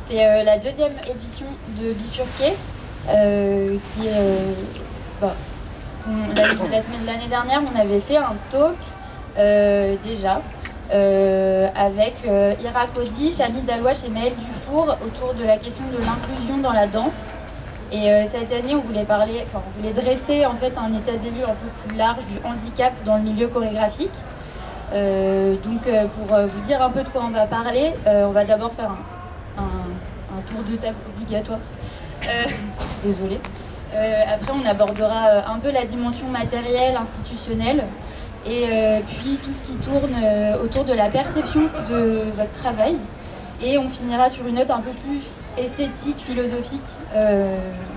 C'est la deuxième édition de Bifurqué, qui est... la semaine de l'année dernière, on avait fait un talk déjà avec Ira Cody, Chami Dalouache et Maëlle Dufour autour de la question de l'inclusion dans la danse. Et cette année, on voulait dresser en fait un état des lieux un peu plus large du handicap dans le milieu chorégraphique. Pour vous dire un peu de quoi on va parler, on va d'abord faire un tour de table obligatoire. Désolée. Après, on abordera un peu la dimension matérielle, institutionnelle, et puis tout ce qui tourne autour de la perception de votre travail. Et on finira sur une note un peu plus esthétique, philosophique.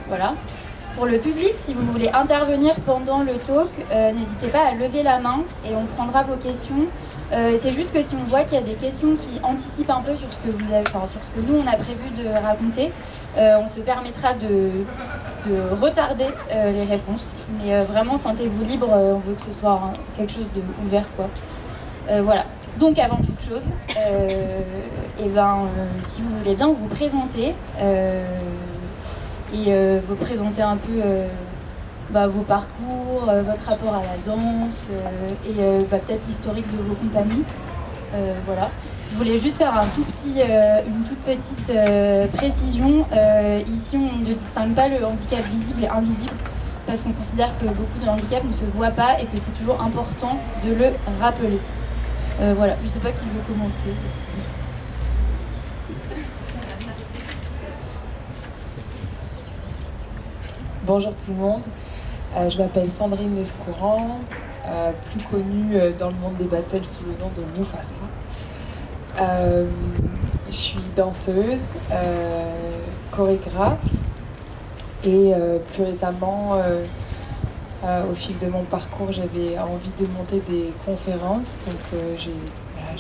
Voilà. Pour le public, si vous voulez intervenir pendant le talk, n'hésitez pas à lever la main et on prendra vos questions. C'est juste que si on voit qu'il y a des questions qui anticipent un peu sur ce que sur ce que nous on a prévu de raconter, on se permettra de retarder les réponses. Mais vraiment, sentez-vous libre, on veut que ce soit quelque chose d'ouvert, quoi. Voilà. Donc avant toute chose, si vous voulez bien vous présenter vous présenter un peu vos parcours, votre rapport à la danse peut-être l'historique de vos compagnies. Voilà. Je voulais juste faire une toute petite précision. Ici, on ne distingue pas le handicap visible et invisible parce qu'on considère que beaucoup de handicaps ne se voient pas et que c'est toujours important de le rappeler. Voilà. Je ne sais pas qui veut commencer. Bonjour tout le monde, je m'appelle Sandrine Lescourant, plus connue dans le monde des battles sous le nom de Mufasa. Je suis danseuse, chorégraphe et plus récemment, au fil de mon parcours, j'avais envie de monter des conférences, donc j'ai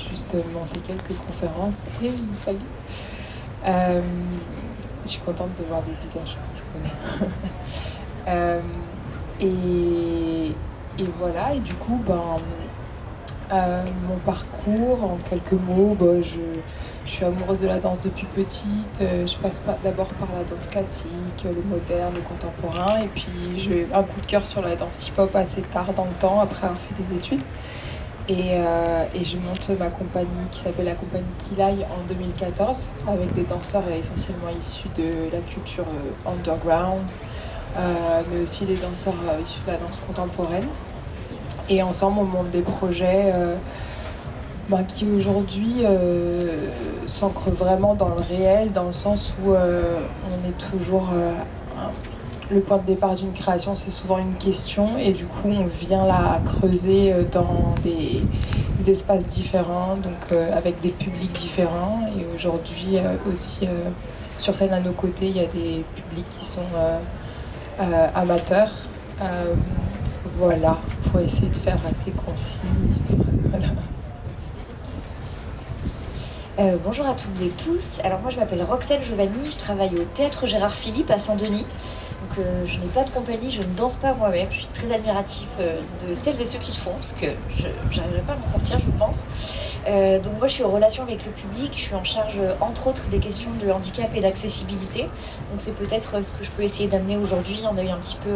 juste monté quelques conférences. Et salut. Je suis contente de voir des visages que je connais. Et voilà, et du coup, mon parcours, en quelques mots, je suis amoureuse de la danse depuis petite. Je passe d'abord par la danse classique, le moderne, le contemporain, et puis j'ai un coup de cœur sur la danse hip-hop assez tard dans le temps, après avoir fait des études. Et je monte ma compagnie qui s'appelle la compagnie Kilai en 2014 avec des danseurs essentiellement issus de la culture underground, mais aussi des danseurs issus de la danse contemporaine. Et ensemble, on monte des projets qui aujourd'hui s'ancrent vraiment dans le réel, dans le sens où on est toujours... le point de départ d'une création, c'est souvent une question, et du coup, on vient la creuser dans des espaces différents, donc avec des publics différents. Et aujourd'hui, aussi, sur scène à nos côtés, il y a des publics qui sont amateurs. Voilà, il faut essayer de faire assez concis l'histoire. Voilà. Bonjour à toutes et tous. Alors moi je m'appelle Roxelle Giovanni, je travaille au Théâtre Gérard Philippe à Saint-Denis. Donc je n'ai pas de compagnie, je ne danse pas moi-même. Je suis très admiratif de celles et ceux qui le font parce que je n'arriverai pas à m'en sortir, je pense. Donc moi je suis en relation avec le public, je suis en charge entre autres des questions de handicap et d'accessibilité. Donc c'est peut-être ce que je peux essayer d'amener aujourd'hui en œil un petit peu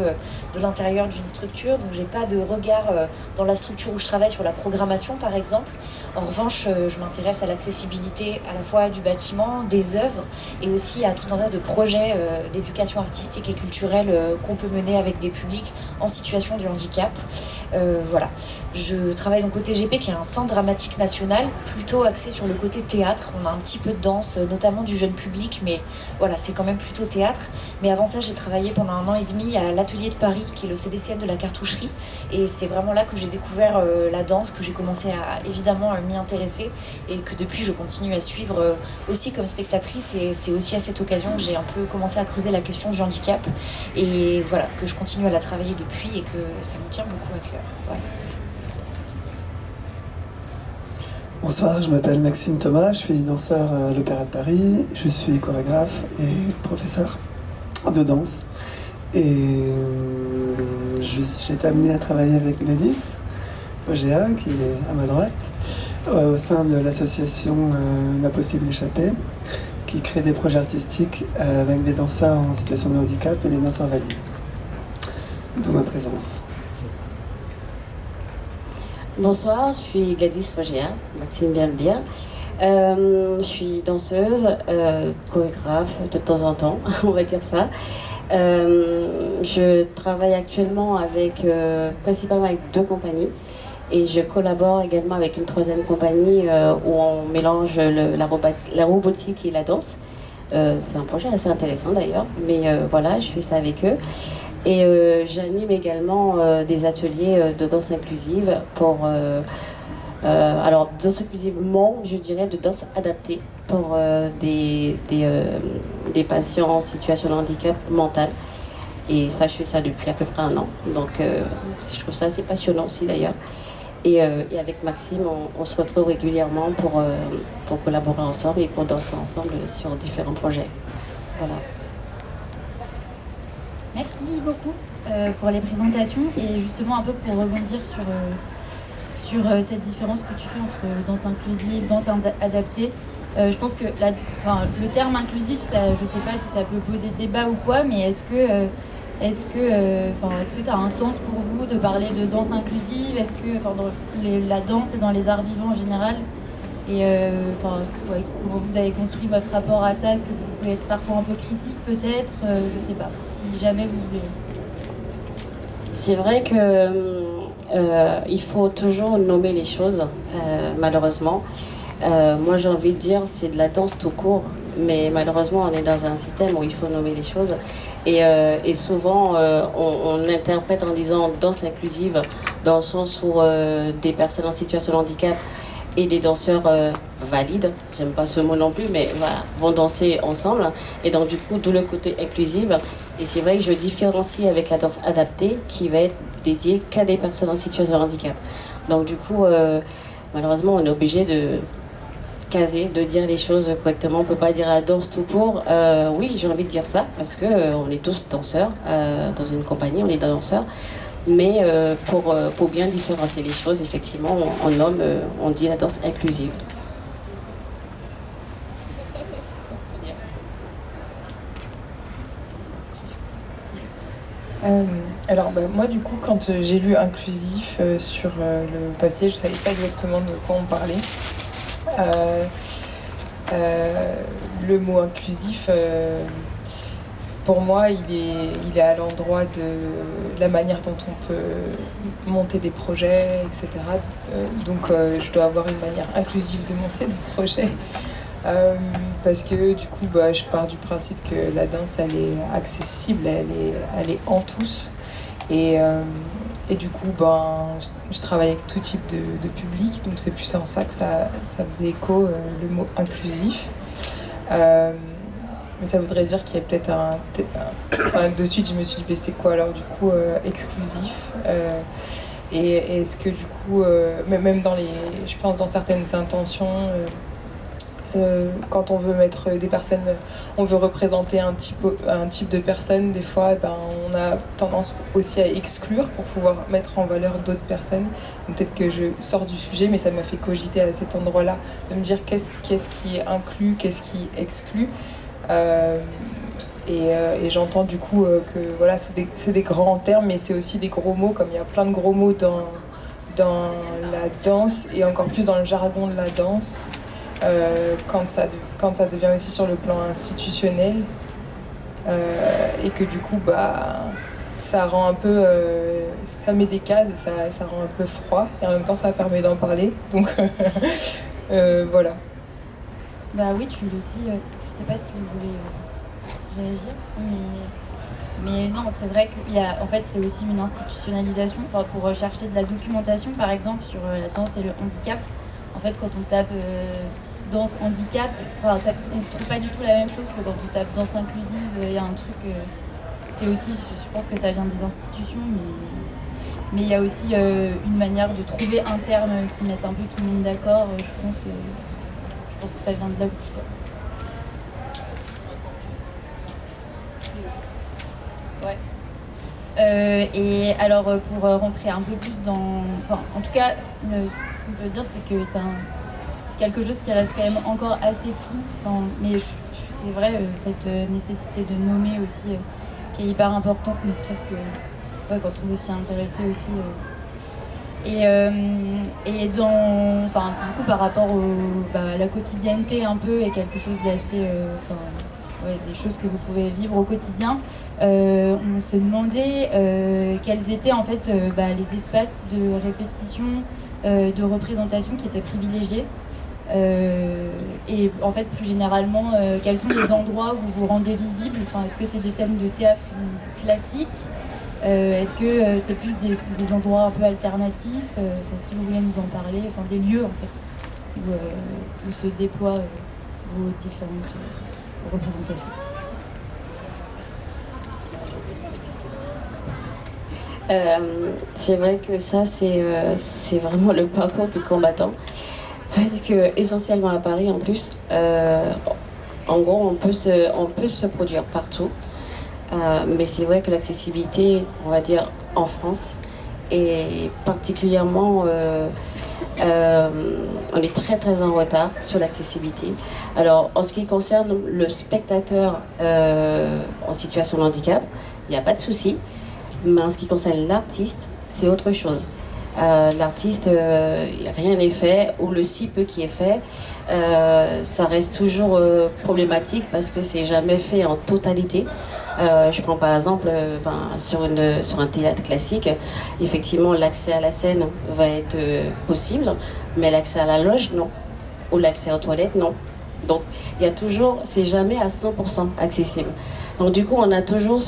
de l'intérieur d'une structure. Donc j'ai pas de regard dans la structure où je travaille sur la programmation par exemple. En revanche, je m'intéresse à l'accessibilité à la fois du bâtiment, des œuvres et aussi à tout un tas de projets d'éducation artistique et culturelle qu'on peut mener avec des publics en situation de handicap. Voilà. Je travaille donc au TGP qui est un centre dramatique national plutôt axé sur le côté théâtre. On a un petit peu de danse, notamment du jeune public, mais voilà, c'est quand même plutôt théâtre. Mais avant ça, j'ai travaillé pendant 1 an et demi à l'Atelier de Paris, qui est le CDCM de la cartoucherie. Et c'est vraiment là que j'ai découvert la danse, que j'ai commencé à évidemment m'y intéresser et que depuis, je continue à suivre aussi comme spectatrice. Et c'est aussi à cette occasion que j'ai un peu commencé à creuser la question du handicap. Et voilà, que je continue à la travailler depuis et que ça me tient beaucoup à cœur. Voilà. Bonsoir, je m'appelle Maxime Thomas, je suis danseur à l'Opéra de Paris, je suis chorégraphe et professeur de danse. Et j'ai été amené à travailler avec Gladys Fogéa, qui est à ma droite, au sein de l'association L'Impossible Échappée. qui crée des projets artistiques avec des danseurs en situation de handicap et des danseurs valides. D'où ma présence. Bonsoir, je suis Gladys Fogéa, Maxime vient de le dire. Je suis danseuse, chorégraphe de temps en temps, on va dire ça. Je travaille actuellement principalement avec 2 compagnies et je collabore également avec une 3e compagnie où on mélange la robotique et la danse. C'est un projet assez intéressant d'ailleurs, mais voilà, je fais ça avec eux. Et j'anime également des ateliers de danse inclusive alors, danse inclusivement, je dirais de danse adaptée pour des patients en situation de handicap mental. Et ça, je fais ça depuis à peu près 1 an. Donc, je trouve ça assez passionnant aussi d'ailleurs. Et avec Maxime, on se retrouve régulièrement pour collaborer ensemble et pour danser ensemble sur différents projets. Voilà. Merci beaucoup pour les présentations et justement un peu pour rebondir sur cette différence que tu fais entre danse inclusive, danse adaptée. Je pense que le terme inclusif, ça, je ne sais pas si ça peut poser débat ou quoi, mais est-ce que ça a un sens pour vous de parler de danse inclusive? Est-ce que dans la danse et dans les arts vivants en général, et comment vous avez construit votre rapport à ça? Est-ce que vous pouvez être parfois un peu critique peut-être? Je sais pas, si jamais vous voulez. C'est vrai que il faut toujours nommer les choses, malheureusement. Moi j'ai envie de dire c'est de la danse tout court, mais malheureusement on est dans un système où il faut nommer les choses et souvent on interprète en disant danse inclusive dans le sens où des personnes en situation de handicap et des danseurs valides, j'aime pas ce mot non plus, mais voilà, vont danser ensemble. Et donc du coup, d'où le côté inclusive. Et c'est vrai que je différencie avec la danse adaptée qui va être dédiée qu'à des personnes en situation de handicap. Donc du coup, malheureusement, on est obligé de caser, de dire les choses correctement. On peut pas dire la danse tout court. Oui, j'ai envie de dire ça parce que on est tous danseurs. Dans une compagnie, on est danseurs. Mais pour bien différencier les choses, effectivement, on dit la danse inclusive. Alors moi du coup quand j'ai lu inclusif sur le papier, je savais pas exactement de quoi on parlait. Le mot inclusif, pour moi, il est à l'endroit de la manière dont on peut monter des projets, etc. Donc je dois avoir une manière inclusive de monter des projets. Parce que du coup, je pars du principe que la danse, elle est accessible, elle est en tous. Et du coup, je travaille avec tout type de public, donc c'est plus en ça que ça faisait écho, le mot inclusif. Mais ça voudrait dire qu'il y a peut-être de suite, je me suis dit, c'est quoi alors du coup exclusif et est-ce que du coup, même je pense dans certaines intentions, quand on veut mettre des personnes, on veut représenter un type de personnes, des fois on a tendance aussi à exclure pour pouvoir mettre en valeur d'autres personnes. Donc, peut-être que je sors du sujet, mais ça m'a fait cogiter à cet endroit-là, de me dire qu'est-ce qui est inclus, qu'est-ce qui exclut. Et j'entends du coup que voilà, c'est des grands termes, mais c'est aussi des gros mots, comme il y a plein de gros mots dans la danse et encore plus dans le jargon de la danse. Quand ça devient aussi sur le plan institutionnel et que du coup ça rend un peu ça met des cases et ça rend un peu froid et en même temps ça permet d'en parler donc voilà. Oui, tu le dis, je sais pas si vous voulez réagir, mais non, c'est vrai qu'il y a, en fait, c'est aussi une institutionnalisation. Pour chercher de la documentation, par exemple, sur la danse et le handicap, en fait, quand on tape danse handicap, on ne trouve pas du tout la même chose que quand on tape danse inclusive. Il y a un truc, c'est aussi, je pense que ça vient des institutions, mais il y a aussi une manière de trouver un terme qui mette un peu tout le monde d'accord. Je pense que ça vient de là aussi, quoi. Ouais. Et alors pour rentrer un peu plus dans... en tout cas, ce qu'on peut dire, c'est que c'est quelque chose qui reste quand même encore assez flou. Mais je c'est vrai, cette nécessité de nommer aussi, qui est hyper importante, ne serait-ce que quand on veut s'y intéresser aussi. Et du coup, par rapport à la quotidienneté un peu, et quelque chose d'assez... des choses que vous pouvez vivre au quotidien, on se demandait quels étaient en fait les espaces de répétition, de représentation qui étaient privilégiés. Et en fait, plus généralement, quels sont les endroits où vous vous rendez visible? Est-ce que c'est des scènes de théâtre classiques? Est-ce que c'est plus des endroits un peu alternatifs? Si vous voulez nous en parler, des lieux en fait, où se déploient vos différentes représentations. C'est vrai que ça, c'est vraiment le parcours du combattant. Parce que, essentiellement à Paris en plus, en gros, on peut se produire partout. Mais c'est vrai que l'accessibilité, on va dire, en France, est particulièrement... on est très très en retard sur l'accessibilité. Alors, en ce qui concerne le spectateur en situation de handicap, il n'y a pas de souci. Mais en ce qui concerne l'artiste, c'est autre chose. L'artiste, rien n'est fait, ou le si peu qui est fait, ça reste toujours problématique parce que c'est jamais fait en totalité. Je prends par exemple sur un théâtre classique, effectivement l'accès à la scène va être possible, mais l'accès à la loge, non. Ou l'accès aux toilettes, non. Donc il y a toujours, c'est jamais à 100% accessible. Donc du coup on a toujours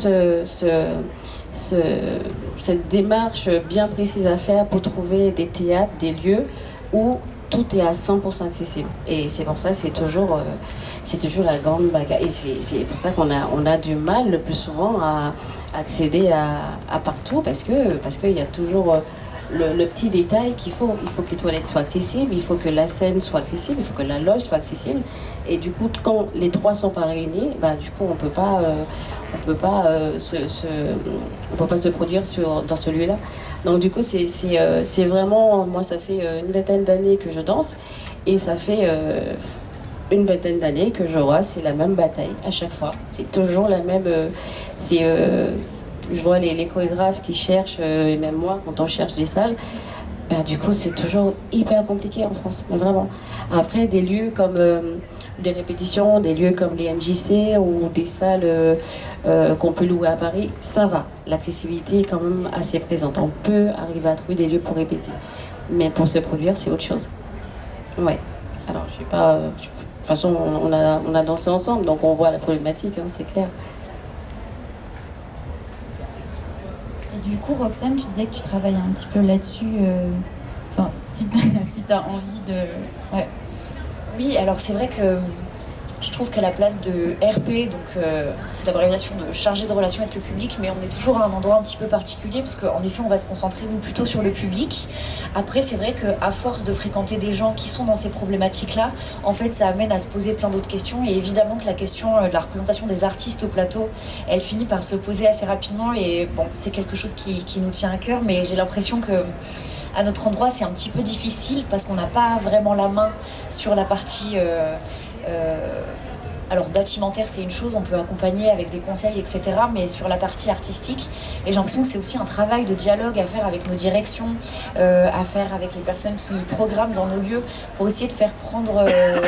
cette démarche bien précise à faire pour trouver des théâtres, des lieux où tout est à 100% accessible. Et c'est pour ça que c'est toujours la grande bagarre. Et c'est pour ça qu'on a du mal le plus souvent à accéder à partout, parce qu'il y a toujours le petit détail qu'il faut. Il faut que les toilettes soient accessibles, il faut que la scène soit accessible, il faut que la loge soit accessible. Et du coup, quand les trois sont pas réunis, du coup, on peut pas se produire dans ce lieu-là. Donc du coup, c'est vraiment, moi, ça fait une vingtaine d'années que je danse, et ça fait une vingtaine d'années que je vois, c'est la même bataille à chaque fois. C'est toujours la même. Je vois les chorégraphes qui cherchent, et même moi, quand on cherche des salles, du coup, c'est toujours hyper compliqué en France, mais vraiment. Après, des lieux comme des répétitions, des lieux comme les MJC ou des salles qu'on peut louer à Paris, ça va. L'accessibilité est quand même assez présente. On peut arriver à trouver des lieux pour répéter. Mais pour se produire, c'est autre chose. Ouais. Alors, je sais pas... de toute façon, on a dansé ensemble, donc on voit la problématique, c'est clair. Et du coup, Roxane, tu disais que tu travailles un petit peu là-dessus. Si tu as envie de... Ouais. Oui, alors c'est vrai que je trouve qu'à la place de RP, donc c'est l'abréviation de chargé de relations avec le public, mais on est toujours à un endroit un petit peu particulier, parce qu'en effet on va se concentrer nous plutôt sur le public. Après c'est vrai qu'à force de fréquenter des gens qui sont dans ces problématiques-là, en fait ça amène à se poser plein d'autres questions, et évidemment que la question de la représentation des artistes au plateau, elle finit par se poser assez rapidement, et bon, c'est quelque chose qui nous tient à cœur, mais j'ai l'impression que à notre endroit, c'est un petit peu difficile parce qu'on n'a pas vraiment la main sur la partie... alors bâtimentaire, c'est une chose, on peut accompagner avec des conseils, etc. Mais sur la partie artistique, et j'ai l'impression que c'est aussi un travail de dialogue à faire avec nos directions, à faire avec les personnes qui programment dans nos lieux, pour essayer de faire prendre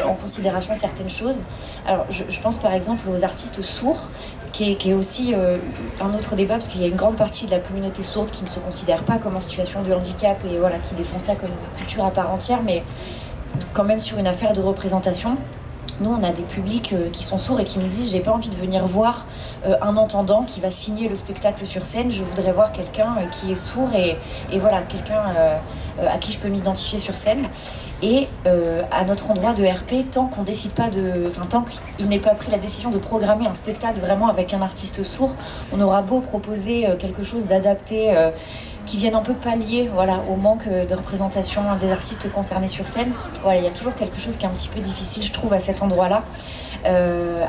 en considération certaines choses. Alors je pense par exemple aux artistes sourds, qui est aussi un autre débat, parce qu'il y a une grande partie de la communauté sourde qui ne se considère pas comme en situation de handicap, et voilà, qui défend ça comme une culture à part entière, mais quand même sur une affaire de représentation. Nous, on a des publics qui sont sourds et qui nous disent « j'ai pas envie de venir voir un entendant qui va signer le spectacle sur scène, je voudrais voir quelqu'un qui est sourd et voilà, quelqu'un à qui je peux m'identifier sur scène ». Et à notre endroit de RP, tant qu'on décide pas tant qu'il n'est pas pris la décision de programmer un spectacle vraiment avec un artiste sourd, on aura beau proposer quelque chose d'adapté, qui viennent un peu pallier au manque de représentation des artistes concernés sur scène. Voilà, il y a toujours quelque chose qui est un petit peu difficile, je trouve, à cet endroit-là.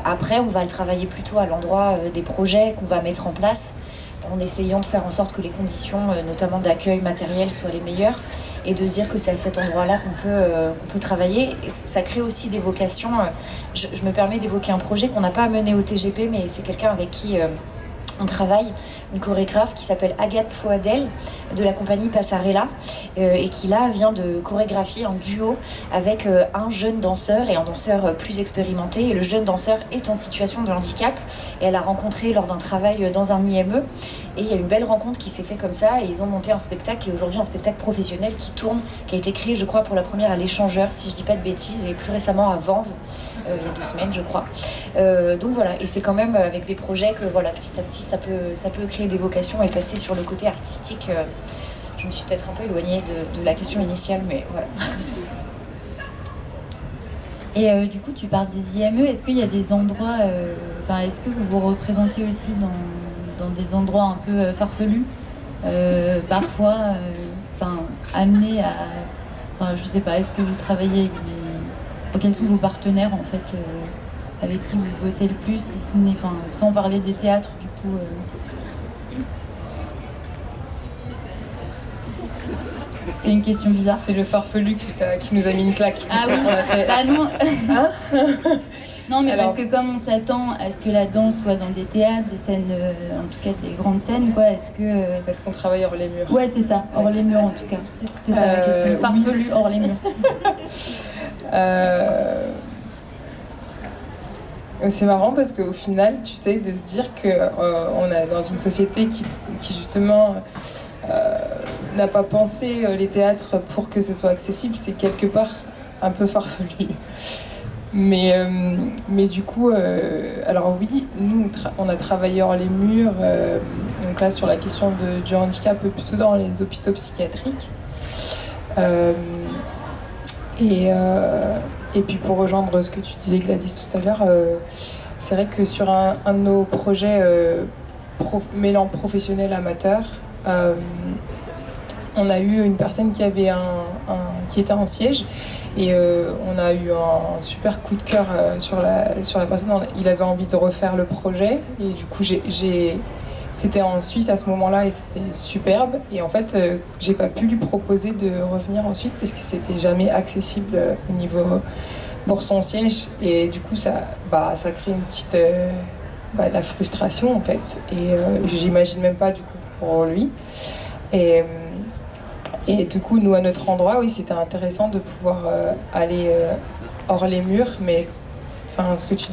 Après, on va le travailler plutôt à l'endroit des projets qu'on va mettre en place. en essayant de faire en sorte que les conditions, notamment d'accueil matériel, soient les meilleures, et de se dire que c'est à cet endroit-là qu'on peut travailler. Et ça crée aussi des vocations. Je me permets d'évoquer un projet qu'on n'a pas mené au TGP, mais c'est quelqu'un avec qui on travaille, une chorégraphe qui s'appelle Agathe Foadel de la compagnie Passarella et qui là vient de chorégraphier un duo avec un jeune danseur et un danseur plus expérimenté, et le jeune danseur est en situation de handicap et elle a rencontré lors d'un travail dans un IME, et il y a une belle rencontre qui s'est faite comme ça, et ils ont monté un spectacle qui est aujourd'hui un spectacle professionnel qui tourne, qui a été créé je crois pour la première à l'Échangeur si je dis pas de bêtises, et plus récemment à Vanves il y a 2 semaines je crois. Donc voilà, et c'est quand même avec des projets que voilà, petit à petit ça peut créer des vocations et passer sur le côté artistique. Je me suis peut-être un peu éloignée de la question initiale, mais voilà. Et du coup, tu parles des IME. Est-ce qu'il y a des endroits, est-ce que vous vous représentez aussi dans des endroits un peu farfelus, parfois, amenés à, je sais pas, est-ce que vous travaillez avec quels sont vos partenaires en fait, avec qui vous bossez le plus, si ce n'est, sans parler des théâtres du coup. C'est une question bizarre. C'est le farfelu qui nous a mis une claque. Ah oui, bah non. Hein Non, mais alors, parce que comme on s'attend à ce que la danse soit dans des théâtres, des scènes, en tout cas des grandes scènes, quoi, est-ce qu'on travaille hors les murs? Ouais, c'est ça, hors les murs en tout cas. C'était ça la question. Farfelu hors les murs. C'est marrant parce qu'au final, tu sais, de se dire qu'on est dans une société qui justement n'a pas pensé les théâtres pour que ce soit accessible, c'est quelque part un peu farfelu. Mais du coup, alors oui, nous on a travaillé hors les murs, donc là sur la question du handicap, plutôt dans les hôpitaux psychiatriques. Et puis pour rejoindre ce que tu disais Gladys tout à l'heure, c'est vrai que sur un de nos projets mêlant professionnel amateur, on a eu une personne qui avait qui était en siège, et on a eu un super coup de cœur sur la personne. Il avait envie de refaire le projet, et du coup c'était en Suisse à ce moment-là et c'était superbe, et en fait j'ai pas pu lui proposer de revenir ensuite parce que c'était jamais accessible au niveau pour son siège, et du coup ça crée une petite de la frustration en fait, et j'imagine même pas du coup pour lui, et du coup nous à notre endroit, oui, c'était intéressant de pouvoir aller hors les murs, mais ce que tu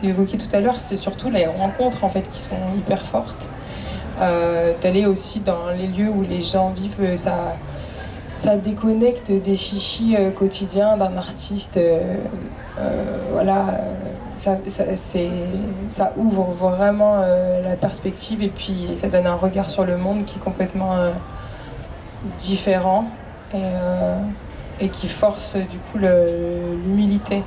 évoquais tout à l'heure, c'est surtout les rencontres en fait qui sont hyper fortes. D'aller aussi dans les lieux où les gens vivent, ça déconnecte des chichis quotidiens d'un artiste. Ça ouvre vraiment la perspective, et puis ça donne un regard sur le monde qui est complètement différent, et qui force du coup l'humilité.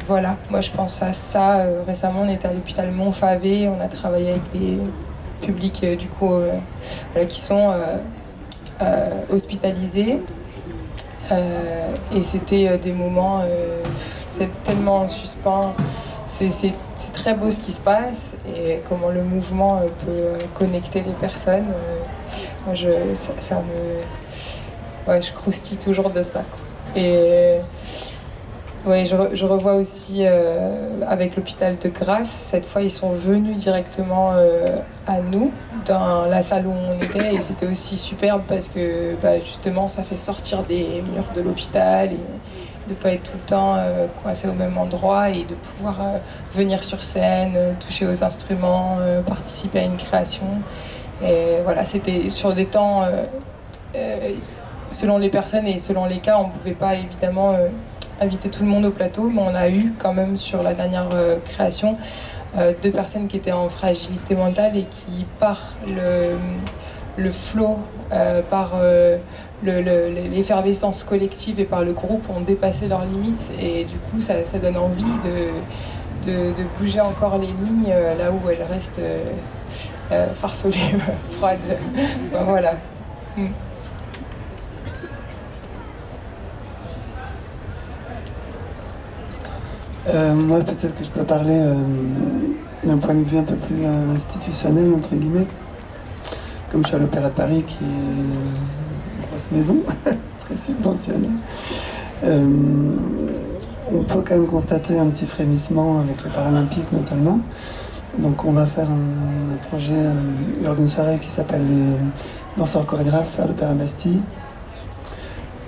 Voilà, moi je pense à ça. Récemment, on était à l'hôpital Montfavet, on a travaillé avec des publics du coup qui sont hospitalisés, et c'était des moments, c'est tellement en suspens. C'est très beau ce qui se passe, et comment le mouvement peut connecter les personnes. Moi, je croustille toujours de ça, quoi. Et ouais, je revois aussi avec l'hôpital de Grasse, cette fois ils sont venus directement à nous, dans la salle où on était, et c'était aussi superbe parce que justement ça fait sortir des murs de l'hôpital, et de pas être tout le temps coincé au même endroit, et de pouvoir venir sur scène, toucher aux instruments, participer à une création. Et voilà, c'était sur des temps, selon les personnes et selon les cas, on pouvait pas évidemment inviter tout le monde au plateau, mais on a eu quand même sur la dernière création 2 personnes qui étaient en fragilité mentale, et qui par le flow, par l'effervescence collective et par le groupe ont dépassé leurs limites, et du coup ça donne envie de bouger encore les lignes là où elles restent farfelues, froides. Voilà. Moi, peut-être que je peux parler d'un point de vue un peu plus institutionnel, entre guillemets, comme je suis à l'Opéra de Paris, qui est une grosse maison, très subventionnée, on peut quand même constater un petit frémissement avec les Paralympiques notamment. Donc on va faire un projet lors d'une soirée qui s'appelle les danseurs chorégraphes à l'Opéra Bastille,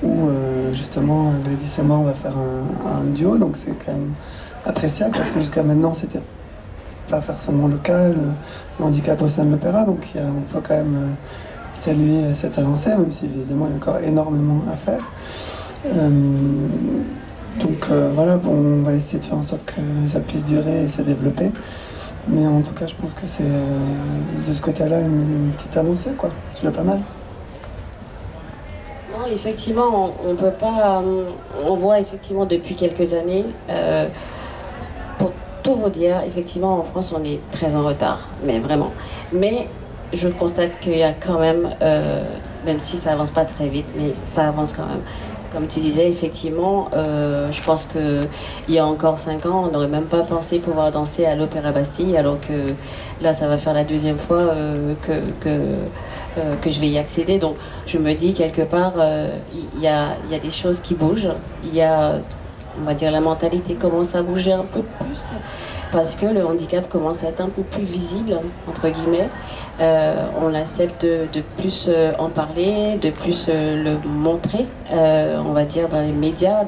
où justement Gladys et moi on va faire un duo, donc c'est quand même appréciable parce que jusqu'à maintenant c'était pas forcément le cas, le handicap au sein de l'opéra, donc on peut quand même saluer cette avancée, même si évidemment il y a encore énormément à faire. Donc voilà, bon, on va essayer de faire en sorte que ça puisse durer et se développer. Mais en tout cas, je pense que c'est de ce côté-là une petite avancée, quoi. C'est déjà pas mal. Non, effectivement, on peut pas. On voit effectivement depuis quelques années. Pour tout vous dire, effectivement, en France, on est très en retard, mais vraiment. Mais je constate qu'il y a quand même, même si ça avance pas très vite, mais ça avance quand même. Comme tu disais, effectivement, je pense qu'il y a encore 5 ans, on n'aurait même pas pensé pouvoir danser à l'Opéra Bastille, alors que là, ça va faire la 2e fois que je vais y accéder. Donc, je me dis, quelque part, il y a des choses qui bougent. Il y a, on va dire, la mentalité commence à bouger un peu plus, parce que le handicap commence à être un peu plus visible, entre guillemets. On accepte de plus en parler, de plus le montrer, on va dire, dans les médias.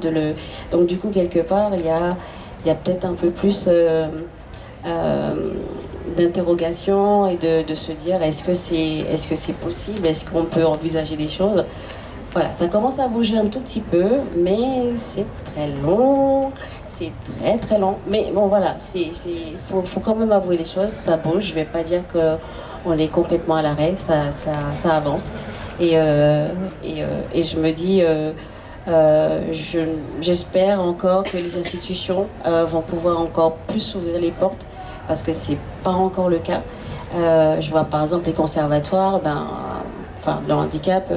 Donc du coup, quelque part, il y a peut-être un peu plus d'interrogation et de se dire est-ce que c'est possible, est-ce qu'on peut envisager des choses. Voilà, ça commence à bouger un tout petit peu, mais c'est très long, c'est très très long. Mais bon, voilà, faut quand même avouer les choses, ça bouge. Je vais pas dire qu'on est complètement à l'arrêt, ça avance. Et je me dis, j'espère encore que les institutions vont pouvoir encore plus ouvrir les portes, parce que c'est pas encore le cas. Je vois par exemple les conservatoires, le handicap,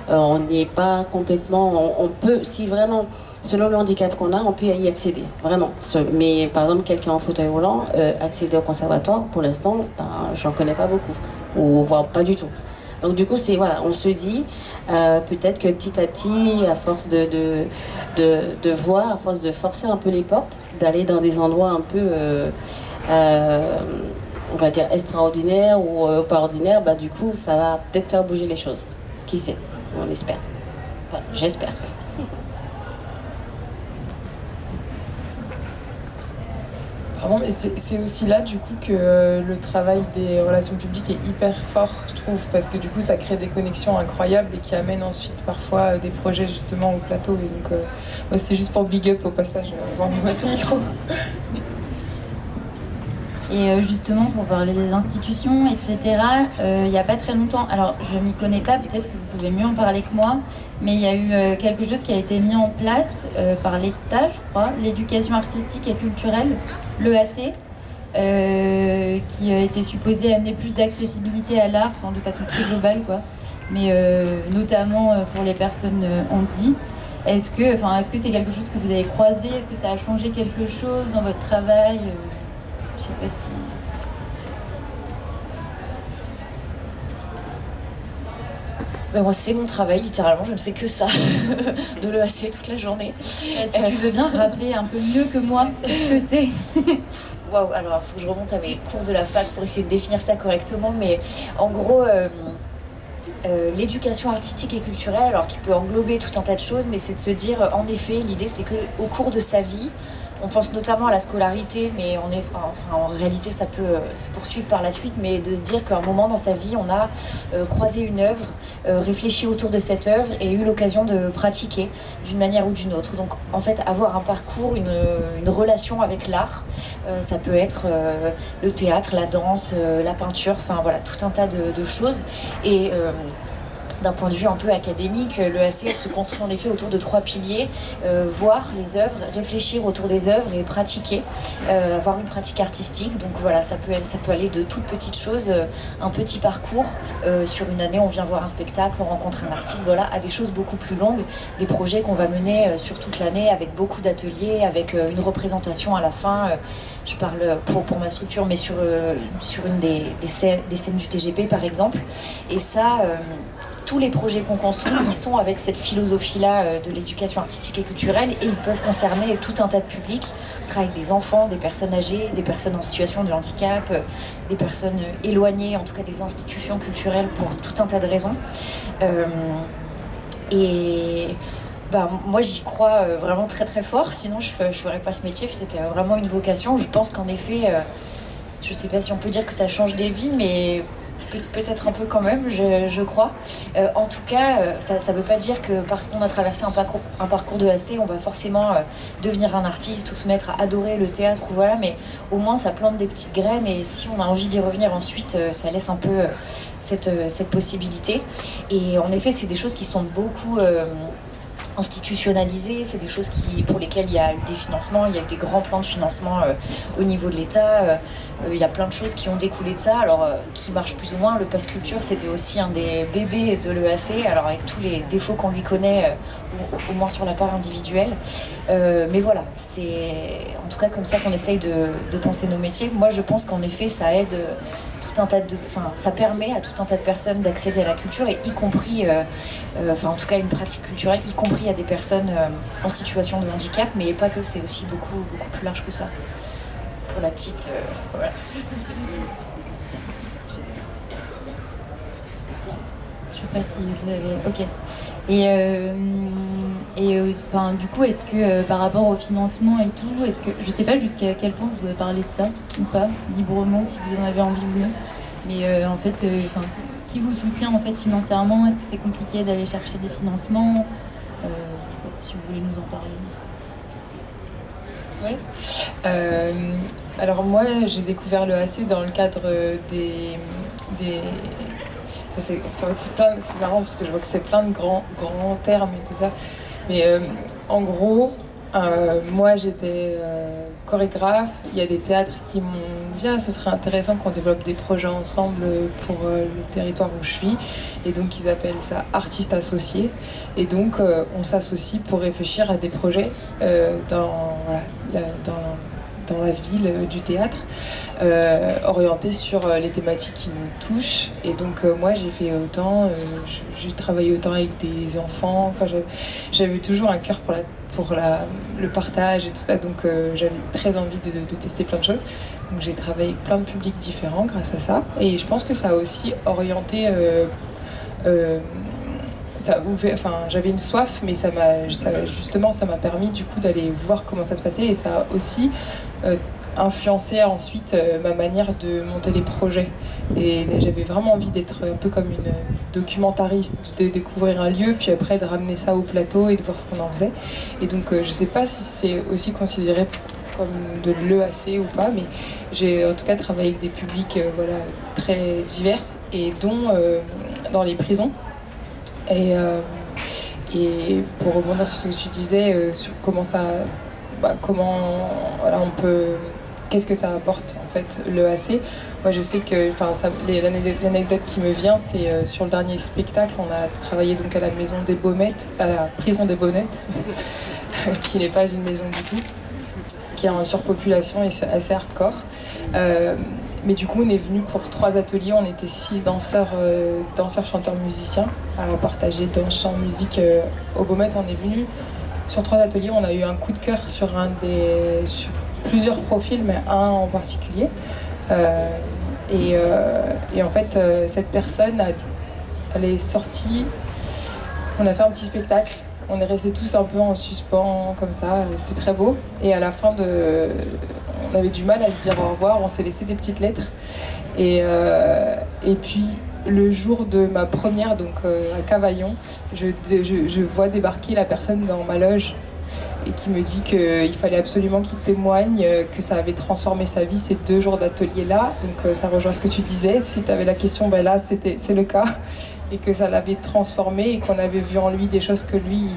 on n'est pas complètement. On peut, si vraiment, selon le handicap qu'on a, on peut y accéder, vraiment. Mais par exemple, quelqu'un en fauteuil roulant, accéder au conservatoire, pour l'instant, j'en connais pas beaucoup, ou voire pas du tout. Donc du coup, on se dit peut-être que petit à petit, à force de voir, à force de forcer un peu les portes, d'aller dans des endroits un peu on va dire extraordinaire ou pas ordinaire, du coup ça va peut-être faire bouger les choses. Qui sait? On espère. Enfin, j'espère. Pardon, mais c'est aussi là du coup que le travail des relations publiques est hyper fort, je trouve, parce que du coup ça crée des connexions incroyables et qui amènent ensuite parfois des projets justement au plateau. Et donc moi c'est juste pour big up au passage avant de mettre le micro. Et justement, pour parler des institutions, etc., il n'y a pas très longtemps, alors je ne m'y connais pas, peut-être que vous pouvez mieux en parler que moi, mais il y a eu quelque chose qui a été mis en place par l'État, je crois, l'éducation artistique et culturelle, l'EAC, qui était supposé amener plus d'accessibilité à l'art, de façon très globale, quoi, mais notamment pour les personnes handies. Est-ce que c'est quelque chose que vous avez croisé? Est-ce que ça a changé quelque chose dans votre travail? Je sais pas si... Moi, c'est mon travail, littéralement, je ne fais que ça, de l'EAC toute la journée. Si tu veux bien rappeler un peu mieux que moi ce que c'est. Waouh, alors il faut que je remonte à mes cours de la fac pour essayer de définir ça correctement, mais en gros, l'éducation artistique et culturelle, alors qui peut englober tout un tas de choses, mais c'est de se dire, en effet, l'idée c'est qu'au cours de sa vie, on pense notamment à la scolarité, mais en réalité ça peut se poursuivre par la suite, mais de se dire qu'à un moment dans sa vie, on a croisé une œuvre, réfléchi autour de cette œuvre et eu l'occasion de pratiquer d'une manière ou d'une autre. Donc en fait, avoir un parcours, une relation avec l'art, ça peut être le théâtre, la danse, la peinture, tout un tas de choses. Et d'un point de vue un peu académique, l'EAC se construit en effet autour de 3 piliers. Voir les œuvres, réfléchir autour des œuvres et pratiquer, avoir une pratique artistique. Donc voilà, ça peut aller de toutes petites choses, un petit parcours. Sur une année, on vient voir un spectacle, on rencontre un artiste, voilà, à des choses beaucoup plus longues, des projets qu'on va mener sur toute l'année avec beaucoup d'ateliers, avec une représentation à la fin. Je parle pour ma structure, mais sur une des scènes du TGP par exemple. Et ça... tous les projets qu'on construit, ils sont avec cette philosophie-là de l'éducation artistique et culturelle et ils peuvent concerner tout un tas de publics. On travaille avec des enfants, des personnes âgées, des personnes en situation de handicap, des personnes éloignées, en tout cas des institutions culturelles pour tout un tas de raisons. Moi j'y crois vraiment très très fort, sinon je ferais pas ce métier, c'était vraiment une vocation. Je pense qu'en effet, je sais pas si on peut dire que ça change des vies, mais... peut-être un peu quand même, je crois. En tout cas, ça veut pas dire que parce qu'on a traversé un parcours de AC, on va forcément devenir un artiste ou se mettre à adorer le théâtre, ou voilà, mais au moins ça plante des petites graines et si on a envie d'y revenir ensuite, ça laisse un peu cette possibilité. Et en effet, c'est des choses qui sont beaucoup... institutionnalisées, c'est des choses pour lesquelles il y a eu des financements, il y a eu des grands plans de financement au niveau de l'État, il y a plein de choses qui ont découlé de ça, alors qui marchent plus ou moins. Le Pass Culture, c'était aussi un des bébés de l'EAC, alors avec tous les défauts qu'on lui connaît, au moins sur la part individuelle. Mais voilà, c'est en tout cas comme ça qu'on essaye de penser nos métiers. Moi, je pense qu'en effet, ça aide ça permet à tout un tas de personnes d'accéder à la culture et y compris, en tout cas une pratique culturelle, y compris à des personnes en situation de handicap, mais pas que, c'est aussi beaucoup, beaucoup plus large que ça. Pour la petite, voilà. Je sais pas si vous avez... Ok. Du coup, est-ce que par rapport au financement et tout, est-ce que je sais pas jusqu'à quel point vous pouvez parler de ça ou pas, librement, si vous en avez envie ou non. Mais en fait, qui vous soutient en fait financièrement? Est-ce que c'est compliqué d'aller chercher des financements? Si vous voulez nous en parler. Oui. Alors moi, j'ai découvert le AC dans le cadre des... C'est marrant parce que je vois que c'est plein de grands termes et tout ça. Mais en gros, moi j'étais chorégraphe. Il y a des théâtres qui m'ont dit ce serait intéressant qu'on développe des projets ensemble pour le territoire où je suis. Et donc ils appellent ça artistes associés. Et donc on s'associe pour réfléchir à des projets dans la ville du théâtre, orienté sur les thématiques qui nous touchent. Et donc moi j'ai fait autant, j'ai travaillé autant avec des enfants, j'avais toujours un cœur pour le partage et tout ça, donc j'avais très envie de tester plein de choses. Donc j'ai travaillé avec plein de publics différents grâce à ça. Et je pense que ça a aussi orienté... j'avais une soif, mais ça m'a permis du coup d'aller voir comment ça se passait, et ça a aussi influencé ensuite ma manière de monter les projets. Et j'avais vraiment envie d'être un peu comme une documentariste, de découvrir un lieu, puis après de ramener ça au plateau et de voir ce qu'on en faisait. Et donc je sais pas si c'est aussi considéré comme de l'EAC ou pas, mais j'ai en tout cas travaillé avec des publics très divers, et dont dans les prisons. Et pour rebondir sur ce que tu disais, sur comment on peut, qu'est-ce que ça apporte en fait l'EAC. Moi je sais que, l'anecdote qui me vient, c'est sur le dernier spectacle, on a travaillé donc à la maison des Baumettes, à la prison des Baumettes, qui n'est pas une maison du tout, qui est en surpopulation et c'est assez hardcore. Mais du coup, on est venu pour 3 ateliers. On était 6 danseurs, chanteurs, musiciens à partager danse, chant, musique. Au Baumettes, on est venu sur 3 ateliers. On a eu un coup de cœur sur sur plusieurs profils, mais un en particulier. Et en fait, cette personne, elle est sortie. On a fait un petit spectacle. On est restés tous un peu en suspens, comme ça. C'était très beau. Et à la fin on avait du mal à se dire au revoir, on s'est laissé des petites lettres. Et puis, le jour de ma première, donc à Cavaillon, je vois débarquer la personne dans ma loge et qui me dit qu'il fallait absolument qu'il témoigne, que ça avait transformé sa vie, ces 2 jours d'atelier-là. Donc ça rejoint ce que tu disais. Si tu avais la question, là, c'est le cas. et que ça l'avait transformé et qu'on avait vu en lui des choses que lui,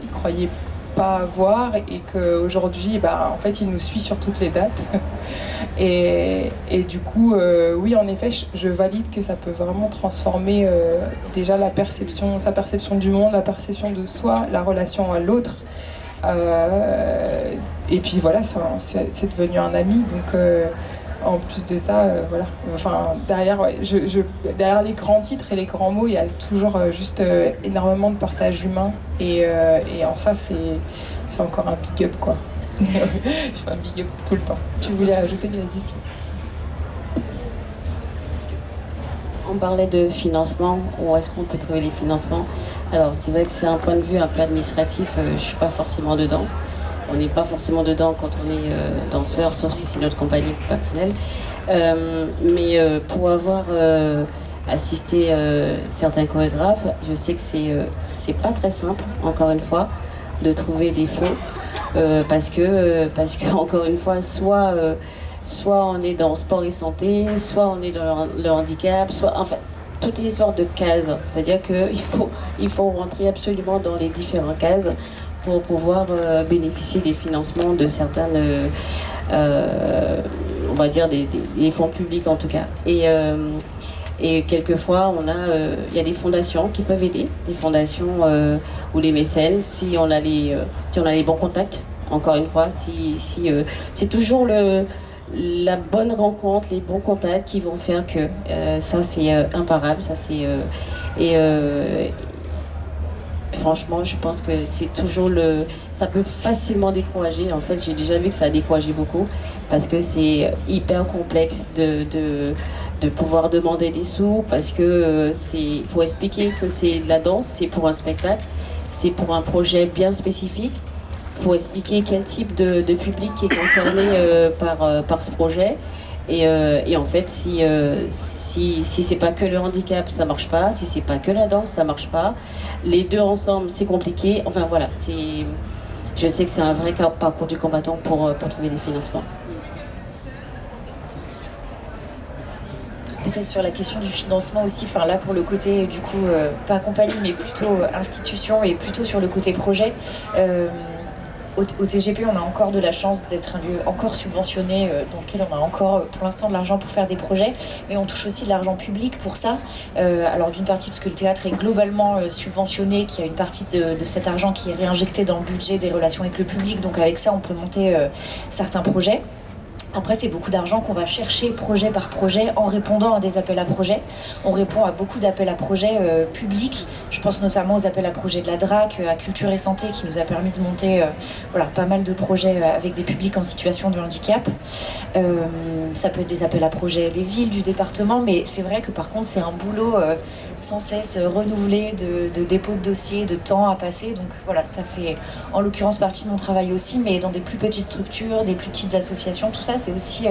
il croyait pas voir et qu'aujourd'hui, en fait, il nous suit sur toutes les dates. Et du coup, oui, en effet, je valide que ça peut vraiment transformer déjà sa perception du monde, la perception de soi, la relation à l'autre. Et puis voilà, c'est devenu un ami, donc en plus de ça, voilà. Enfin, derrière, derrière les grands titres et les grands mots, il y a toujours juste énormément de partage humain. Et en ça, c'est encore un big up, quoi. Je fais un big up tout le temps. Tu voulais ajouter, Gladys? On parlait de financement, où est-ce qu'on peut trouver les financements? Alors c'est vrai que c'est un point de vue un peu administratif, je suis pas forcément dedans. On n'est pas forcément dedans quand on est danseur, sauf si c'est notre compagnie personnelle. Mais pour avoir assisté certains chorégraphes, je sais que c'est pas très simple, encore une fois, de trouver des feux. Parce que encore une fois, soit on est dans sport et santé, soit on est dans le handicap, soit en fait toute une histoire de cases. C'est-à-dire qu'il faut rentrer absolument dans les différentes cases pour pouvoir bénéficier des financements de certaines, on va dire des fonds publics en tout cas. Et quelquefois, il y a des fondations qui peuvent aider, des fondations ou les mécènes, si on a les bons contacts. Encore une fois, c'est toujours la bonne rencontre, les bons contacts qui vont faire que ça c'est imparable, ça c'est franchement, je pense que c'est toujours ça peut facilement décourager. En fait, j'ai déjà vu que ça a découragé beaucoup parce que c'est hyper complexe de pouvoir demander des sous parce que il faut expliquer que c'est de la danse, c'est pour un spectacle, c'est pour un projet bien spécifique. Il faut expliquer quel type de public qui est concerné par ce projet. Et en fait, si c'est pas que le handicap, ça marche pas. Si c'est pas que la danse, ça marche pas. Les deux ensemble, c'est compliqué. Enfin voilà, je sais que c'est un vrai parcours du combattant pour trouver des financements. Peut-être sur la question du financement aussi, enfin là pour le côté du coup pas compagnie mais plutôt institution et plutôt sur le côté projet. Au TGP, on a encore de la chance d'être un lieu encore subventionné dans lequel on a encore pour l'instant de l'argent pour faire des projets, mais on touche aussi de l'argent public pour ça. Alors d'une partie parce que le théâtre est globalement subventionné, qu'il y a une partie de cet argent qui est réinjecté dans le budget des relations avec le public, donc avec ça on peut monter certains projets. Après, c'est beaucoup d'argent qu'on va chercher projet par projet en répondant à des appels à projets. On répond à beaucoup d'appels à projets publics. Je pense notamment aux appels à projets de la DRAC, à Culture et Santé, qui nous a permis de monter pas mal de projets avec des publics en situation de handicap. Ça peut être des appels à projets des villes, du département, mais c'est vrai que par contre, c'est un boulot sans cesse renouvelé de dépôt de dossiers, de temps à passer. Donc voilà, ça fait en l'occurrence partie de mon travail aussi, mais dans des plus petites structures, des plus petites associations, tout ça, c'est aussi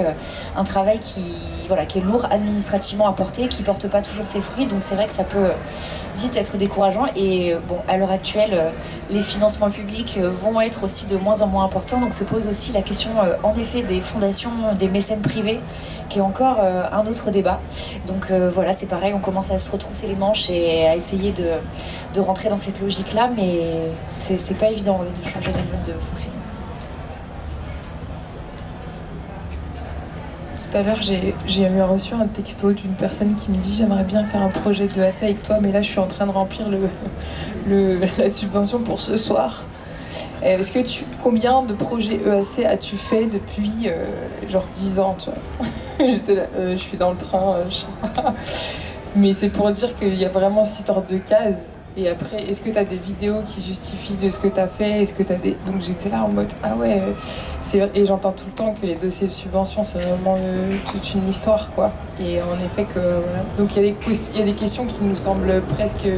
un travail qui est lourd administrativement à porter, qui porte pas toujours ses fruits, donc c'est vrai que ça peut vite être décourageant. Et bon, à l'heure actuelle, les financements publics vont être aussi de moins en moins importants, donc se pose aussi la question en effet des fondations, des mécènes privés, qui est encore un autre débat. Donc voilà, c'est pareil, on commence à se retrousser les manches et à essayer de rentrer dans cette logique-là, mais c'est pas évident de changer les modes de fonctionnement. Tout à l'heure, j'ai reçu un texto d'une personne qui me dit « J'aimerais bien faire un projet de EAC avec toi, mais là, je suis en train de remplir la subvention pour ce soir. » Est-ce que combien de projets EAC as-tu fait depuis genre 10 ans, tu vois? J'étais là, je suis dans le train, je sais pas. Mais c'est pour dire qu'il y a vraiment cette histoire de cases. Et après, est-ce que tu as des vidéos qui justifient de ce que tu as fait? Est-ce que tu as des... Donc j'étais là en mode, ah ouais, et j'entends tout le temps que les dossiers de subvention, c'est vraiment toute une histoire, quoi. Et en effet que... Voilà. Donc il y a des questions qui nous semblent presque...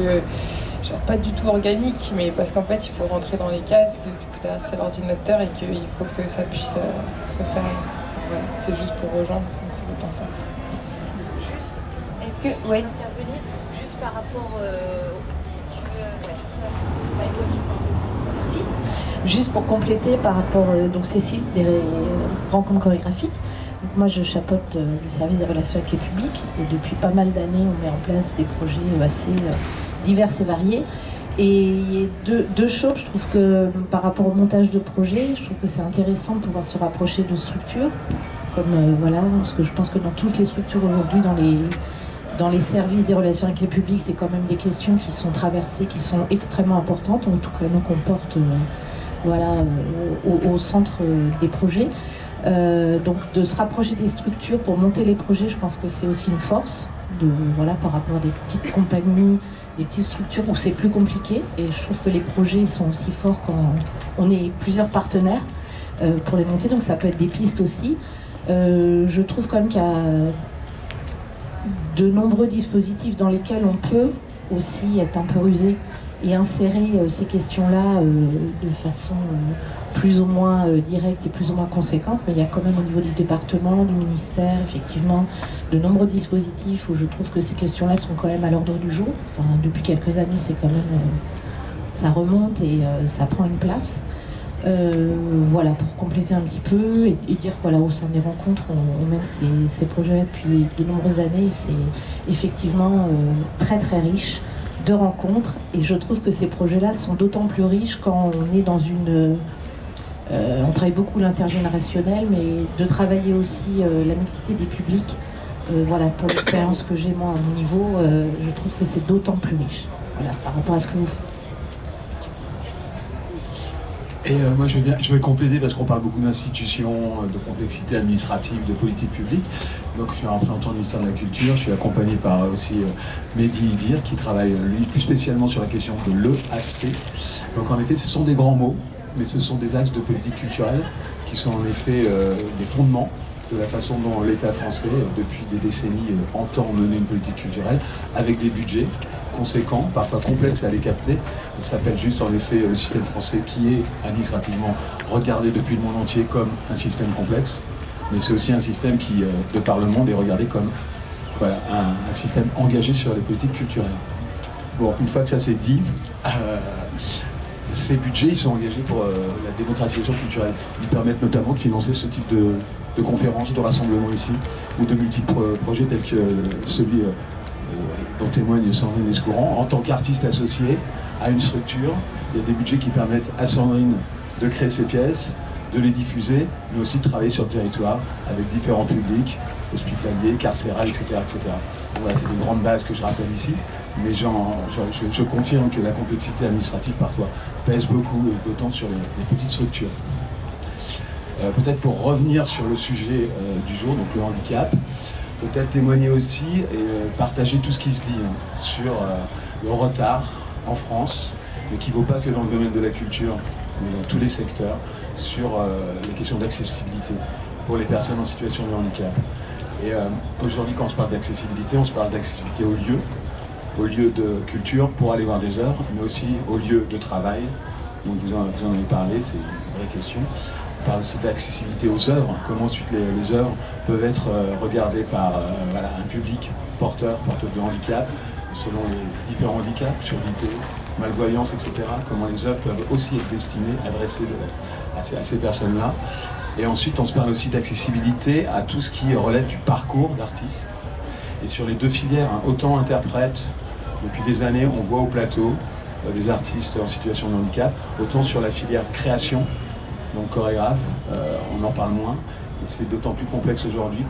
genre pas du tout organiques, mais parce qu'en fait, il faut rentrer dans les cases, que du coup, derrière, c'est l'ordinateur et qu'il faut que ça puisse se faire. Enfin, voilà, c'était juste pour rejoindre, ça me faisait penser à ça. Est-ce que... Oui. Intervenir juste par rapport... Si. Juste pour compléter par rapport, donc Cécile, des rencontres chorégraphiques, Donc moi, je chapeaute le service des relations avec les publics et depuis pas mal d'années, on met en place des projets assez divers et variés. Et deux choses, je trouve que par rapport au montage de projets, je trouve que c'est intéressant de pouvoir se rapprocher de structures, comme voilà, parce que je pense que dans toutes les structures aujourd'hui, dans les services des relations avec les publics, c'est quand même des questions qui sont traversées, qui sont extrêmement importantes, en tout cas nous qu'on porte voilà, au centre des projets. Donc de se rapprocher des structures pour monter les projets, je pense que c'est aussi une force voilà, par rapport à des petites compagnies, des petites structures où c'est plus compliqué. Et je trouve que les projets sont aussi forts quand on est plusieurs partenaires pour les monter, donc ça peut être des pistes aussi. Je trouve quand même qu'il y a de nombreux dispositifs dans lesquels on peut aussi être un peu rusé et insérer ces questions-là de façon plus ou moins directe et plus ou moins conséquente, mais il y a quand même au niveau du département, du ministère, effectivement, de nombreux dispositifs où je trouve que ces questions-là sont quand même à l'ordre du jour. Enfin, depuis quelques années, c'est quand même... ça remonte et ça prend une place. Voilà, pour compléter un petit peu et dire que voilà, au sein des rencontres, on mène ces projets depuis de nombreuses années et c'est effectivement très très riche de rencontres et je trouve que ces projets-là sont d'autant plus riches quand on est dans une... on travaille beaucoup l'intergénérationnel, mais de travailler aussi la mixité des publics, voilà, pour l'expérience que j'ai moi à mon niveau, je trouve que c'est d'autant plus riche, voilà, par rapport à ce que vous faites. Et moi je vais compléter parce qu'on parle beaucoup d'institutions, de complexité administrative, de politique publique. Donc je suis un représentant du ministère de la Culture, je suis accompagné par aussi Mehdi Idir qui travaille lui plus spécialement sur la question de l'EAC. Donc en effet ce sont des grands mots, mais ce sont des axes de politique culturelle qui sont en effet des fondements de la façon dont l'État français, depuis des décennies, entend mener une politique culturelle avec des budgets conséquents, parfois complexes à les capter. Il s'appelle juste en effet le système français qui est administrativement regardé depuis le monde entier comme un système complexe, mais c'est aussi un système qui, de par le monde, est regardé comme voilà, un système engagé sur les politiques culturelles. Bon, une fois que ça c'est dit, ces budgets ils sont engagés pour la démocratisation culturelle. Ils permettent notamment de financer ce type de conférences, de rassemblements ici, ou de multiples projets tels que celui dont témoigne Sandrine Escourant. En tant qu'artiste associé à une structure, il y a des budgets qui permettent à Sandrine de créer ses pièces, de les diffuser, mais aussi de travailler sur le territoire avec différents publics, hospitaliers, carcérales, etc. etc. Donc voilà, c'est des grandes bases que je rappelle ici, mais je confirme que la complexité administrative parfois pèse beaucoup, et d'autant sur les petites structures. Peut-être pour revenir sur le sujet du jour, donc le handicap, peut-être témoigner aussi et partager tout ce qui se dit sur le retard en France, mais qui ne vaut pas que dans le domaine de la culture, mais dans tous les secteurs, sur les questions d'accessibilité pour les personnes en situation de handicap. Et aujourd'hui, quand on se parle d'accessibilité, on se parle d'accessibilité aux lieux de culture pour aller voir des œuvres, mais aussi aux lieux de travail. Donc vous en avez parlé, c'est une vraie question. On parle aussi d'accessibilité aux œuvres, comment ensuite les œuvres peuvent être regardées par voilà, un public porteur de handicap, selon les différents handicaps, surdité, malvoyance, etc. Comment les œuvres peuvent aussi être destinées, adressées à ces personnes-là. Et ensuite, on se parle aussi d'accessibilité à tout ce qui relève du parcours d'artiste. Et sur les deux filières, autant interprètes, depuis des années, on voit au plateau des artistes en situation de handicap, autant sur la filière création, donc chorégraphe, on en parle moins. Et c'est d'autant plus complexe aujourd'hui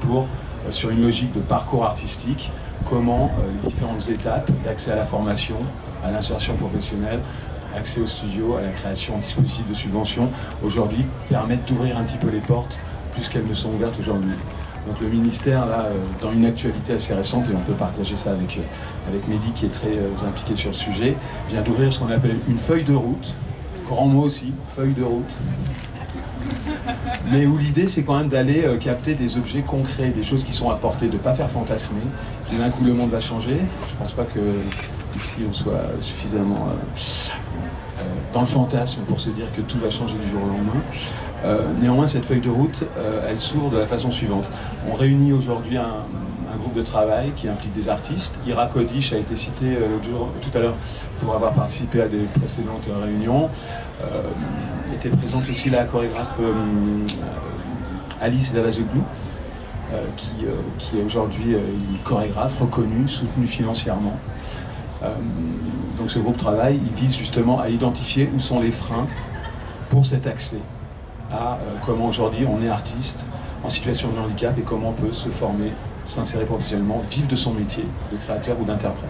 sur une logique de parcours artistique, comment les différentes étapes d'accès à la formation, à l'insertion professionnelle, accès au studio, à la création en dispositifs de subvention, aujourd'hui permettent d'ouvrir un petit peu les portes, plus qu'elles ne sont ouvertes aujourd'hui. Donc le ministère, là, dans une actualité assez récente, et on peut partager ça avec Mehdi qui est très impliqué sur le sujet, vient d'ouvrir ce qu'on appelle une feuille de route, grand mot aussi, feuille de route, mais où l'idée c'est quand même d'aller capter des objets concrets, des choses qui sont apportées, de ne pas faire fantasmer, puis d'un coup le monde va changer. Je ne pense pas que ici on soit suffisamment dans le fantasme pour se dire que tout va changer du jour au lendemain. Néanmoins, cette feuille de route, elle s'ouvre de la façon suivante. On réunit aujourd'hui un groupe de travail qui implique des artistes. Ira Kodish a été cité tout à l'heure pour avoir participé à des précédentes réunions. Était présente aussi la chorégraphe Alice Davazoglou, qui est aujourd'hui une chorégraphe reconnue, soutenue financièrement. Donc ce groupe travail, il vise justement à identifier où sont les freins pour cet accès à comment aujourd'hui on est artiste en situation de handicap et comment on peut se former, s'insérer professionnellement, vivre de son métier de créateur ou d'interprète.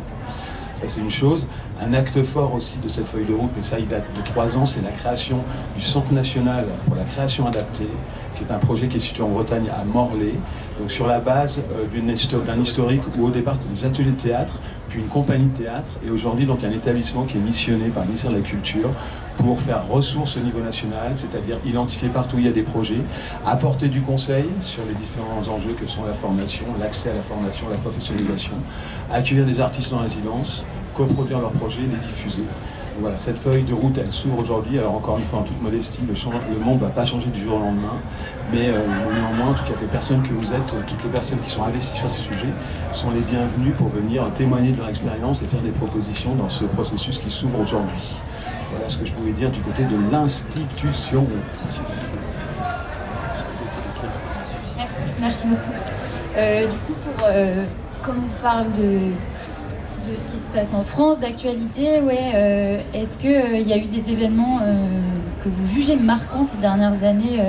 Ça c'est une chose. Un acte fort aussi de cette feuille de route, mais ça il date de 3 ans, c'est la création du Centre national pour la création adaptée, qui est un projet qui est situé en Bretagne à Morlaix, donc sur la base d'un historique où au départ c'était des ateliers de théâtre, puis une compagnie de théâtre, et aujourd'hui donc un établissement qui est missionné par le ministère de la Culture pour faire ressources au niveau national, c'est-à-dire identifier partout où il y a des projets, apporter du conseil sur les différents enjeux que sont la formation, l'accès à la formation, la professionnalisation, accueillir des artistes en résidence, coproduire leurs projets, les diffuser. Donc voilà, cette feuille de route, elle s'ouvre aujourd'hui. Alors encore une fois, en toute modestie, le monde ne va pas changer du jour au lendemain, mais néanmoins, en tout cas, les personnes que vous êtes, toutes les personnes qui sont investies sur ces sujets, sont les bienvenues pour venir témoigner de leur expérience et faire des propositions dans ce processus qui s'ouvre aujourd'hui. Voilà ce que je pouvais dire du côté de l'institution. Merci beaucoup. Du coup, comme on parle de ce qui se passe en France, d'actualité, est-ce qu'il y a eu des événements que vous jugez marquants ces dernières années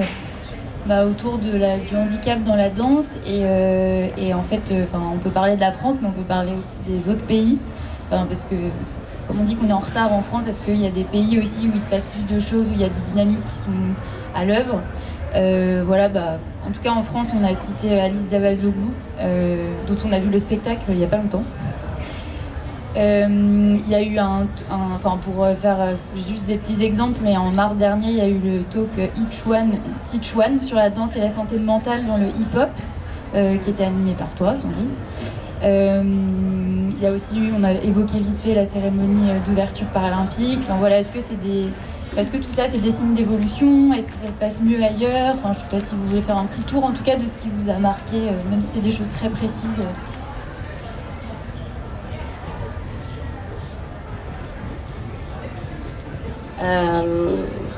autour du handicap dans la danse et en fait, on peut parler de la France, mais on peut parler aussi des autres pays, parce que comme on dit qu'on est en retard en France, est-ce qu'il y a des pays aussi où il se passe plus de choses, où il y a des dynamiques qui sont à l'œuvre? En tout cas en France, on a cité Alice Davazoglou, dont on a vu le spectacle il n'y a pas longtemps. Il y a eu pour faire juste des petits exemples, mais en mars dernier, il y a eu le talk Each One, Teach One sur la danse et la santé mentale dans le hip-hop, qui était animé par toi, Sandrine. Il y a aussi eu, on a évoqué vite fait la cérémonie d'ouverture paralympique. Est-ce que tout ça c'est des signes d'évolution? Est-ce que ça se passe mieux ailleurs? Je ne sais pas si vous voulez faire un petit tour en tout cas de ce qui vous a marqué, même si c'est des choses très précises.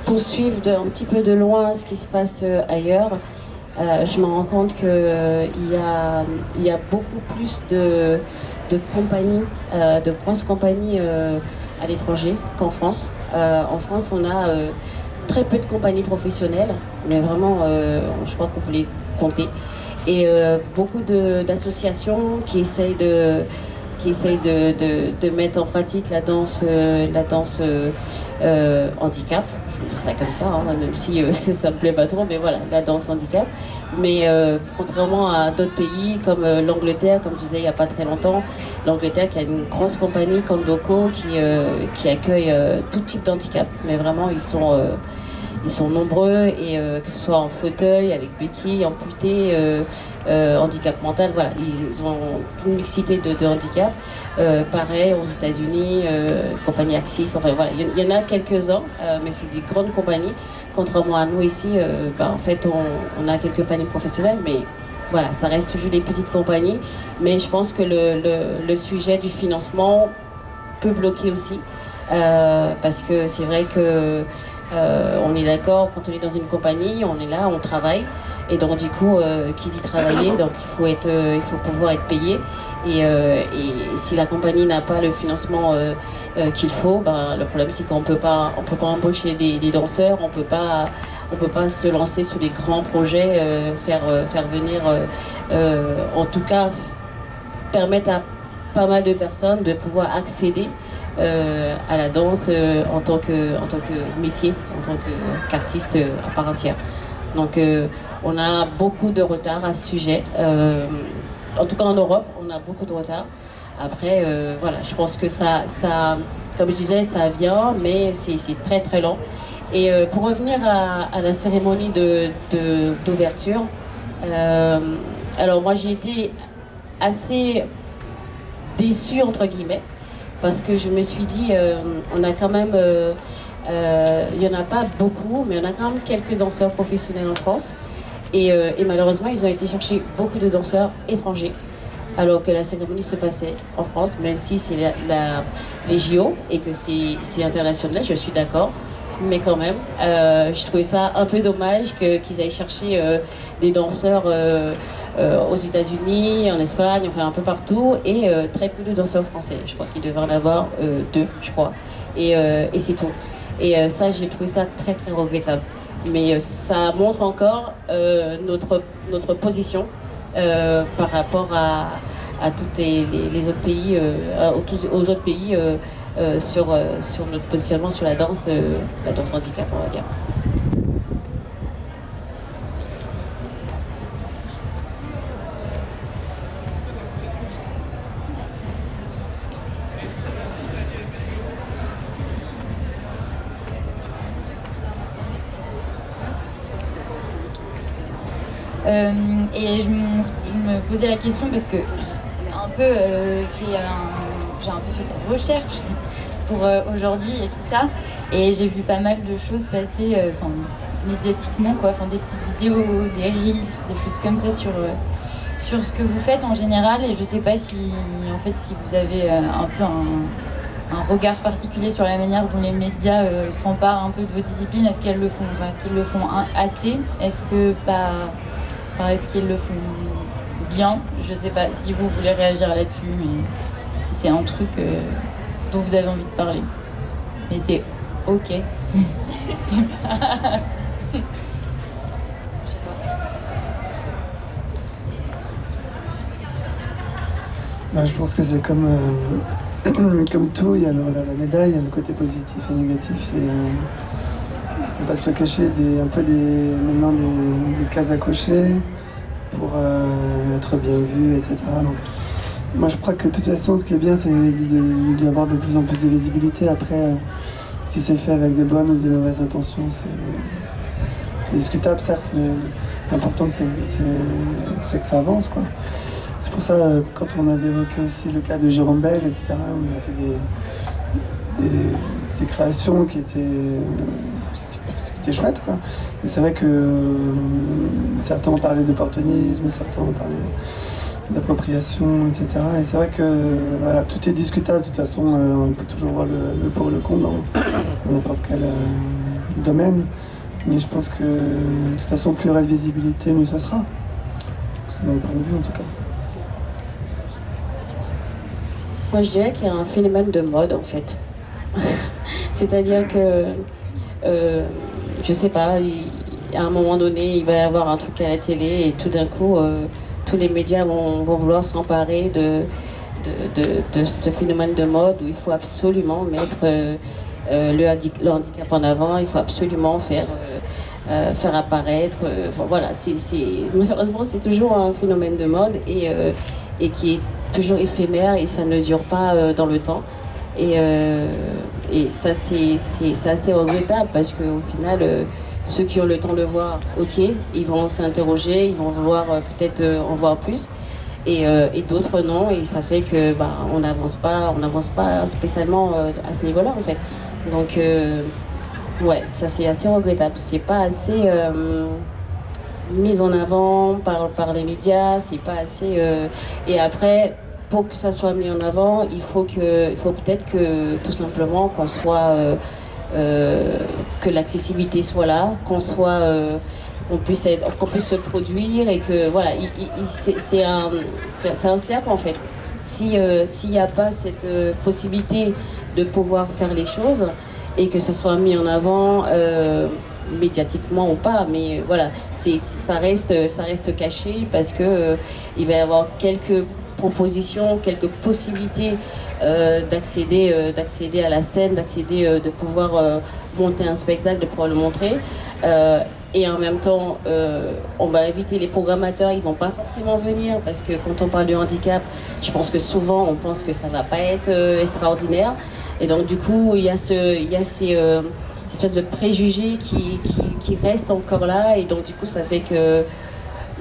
Pour suivre un petit peu de loin ce qui se passe ailleurs, je me rends compte qu'il y a beaucoup plus de compagnies, de grosses compagnies à l'étranger qu'en France. En France, on a très peu de compagnies professionnelles, mais vraiment, je crois qu'on peut les compter. Et beaucoup d'associations qui essayent de mettre en pratique la danse handicap, je vais dire ça comme ça, même si ça me plaît pas trop, mais voilà, la danse handicap. Mais contrairement à d'autres pays comme l'Angleterre, comme je disais il n'y a pas très longtemps, l'Angleterre qui a une grosse compagnie comme Doco qui accueille tout type d'handicap, mais vraiment ils sont nombreux, et que ce soit en fauteuil, avec béquilles, amputés, handicap mental, voilà, ils ont une mixité de handicap. Pareil aux États-Unis, compagnie Axis, voilà, il y en a quelques-uns, mais c'est des grandes compagnies. Contrairement à nous ici, en fait, on a quelques compagnies professionnelles, mais voilà, ça reste toujours des petites compagnies. Mais je pense que le sujet du financement peut bloquer aussi, parce que c'est vrai que on est d'accord, quand on est dans une compagnie, on est là, on travaille, et donc du coup, qui dit travailler, donc il faut pouvoir être payé, et si la compagnie n'a pas le financement qu'il faut, le problème c'est qu'on peut pas embaucher des danseurs, on peut pas se lancer sur des grands projets, faire venir, en tout cas permettre à pas mal de personnes de pouvoir accéder à la danse en tant que métier, en tant qu'artiste à part entière. Donc on a beaucoup de retard à ce sujet. En tout cas en Europe, on a beaucoup de retard. Après, voilà, je pense que ça, comme je disais, ça vient, mais c'est très très lent. Et pour revenir à la cérémonie d'ouverture, alors moi j'ai été assez déçue entre guillemets, parce que je me suis dit, on a quand même, il n'y en a pas beaucoup, mais on a quand même quelques danseurs professionnels en France. Et malheureusement, ils ont été chercher beaucoup de danseurs étrangers, alors que la cérémonie se passait en France, même si c'est les JO et que c'est international, je suis d'accord. mais quand même. Je trouvais ça un peu dommage qu'ils aillent chercher des danseurs aux États-Unis, en Espagne, enfin un peu partout, et très peu de danseurs français. Je crois qu'il devait en avoir 2, je crois. Et c'est tout. Et ça, j'ai trouvé ça très très regrettable. Mais ça montre encore notre position par rapport à tous les autres pays, aux autres pays sur notre positionnement sur la danse handicap, on va dire. Et je me posais la question parce que j'ai un peu fait de recherche pour aujourd'hui et tout ça, et j'ai vu pas mal de choses passer médiatiquement, quoi, des petites vidéos, des reels, des choses comme ça sur ce que vous faites en général, et je sais pas si vous avez un peu un regard particulier sur la manière dont les médias s'emparent un peu de vos disciplines. Est-ce qu'ils le font assez? Est-ce qu'ils le font bien? Je sais pas si vous voulez réagir là-dessus, mais si c'est un truc dont vous avez envie de parler. Mais c'est ok. C'est pas... Je sais pas. Je pense que c'est comme tout, il y a la médaille, il y a le côté positif et négatif. Et faut pas se le cacher, maintenant des cases à cocher pour être bien vu, etc. Donc, moi je crois que de toute façon ce qui est bien c'est d'avoir de plus en plus de visibilité. Après, si c'est fait avec des bonnes ou des mauvaises intentions, c'est discutable certes, mais l'important c'est que ça avance, quoi. C'est pour ça, quand on avait évoqué aussi le cas de Jérôme Bell, etc., où il a fait des créations qui étaient chouettes, quoi. Mais c'est vrai que certains ont parlé d'opportunisme, certains ont parlé d'appropriation, etc. Et c'est vrai que voilà, tout est discutable. De toute façon, on peut toujours voir le pour et le contre dans n'importe quel domaine. Mais je pense que de toute façon, plus il y aura de visibilité, mieux ce sera. C'est mon point de vue, en tout cas. Moi, je dirais qu'il y a un phénomène de mode, en fait. C'est-à-dire que, je sais pas, à un moment donné, il va y avoir un truc à la télé et tout d'un coup, tous les médias vont vouloir s'emparer de ce phénomène de mode où il faut absolument mettre le handicap en avant, il faut absolument faire apparaître. Voilà, malheureusement, c'est toujours un phénomène de mode et qui est toujours éphémère et ça ne dure pas dans le temps. Et ça, c'est assez regrettable parce qu'au final, ceux qui ont le temps de voir, ok, ils vont s'interroger, ils vont vouloir peut-être en voir plus. Et d'autres non, et ça fait que on n'avance pas spécialement à ce niveau-là, en fait. Donc, ouais, ça c'est assez regrettable. C'est pas assez mis en avant par les médias, c'est pas assez. Et après, pour que ça soit mis en avant, il faut peut-être que tout simplement qu'on soit que l'accessibilité soit là, qu'on puisse se produire et que voilà, c'est un cercle en fait. S'il n'y a pas cette possibilité de pouvoir faire les choses et que ça soit mis en avant médiatiquement ou pas, mais voilà, ça reste caché parce que il va y avoir quelques propositions, quelques possibilités d'accéder à la scène, de pouvoir monter un spectacle, de pouvoir le montrer. Et en même temps, on va éviter les programmateurs, ils vont pas forcément venir parce que quand on parle de handicap, je pense que souvent on pense que ça va pas être extraordinaire. Et donc du coup, il y a ces espèces de préjugés qui restent encore là. Et donc du coup, ça fait que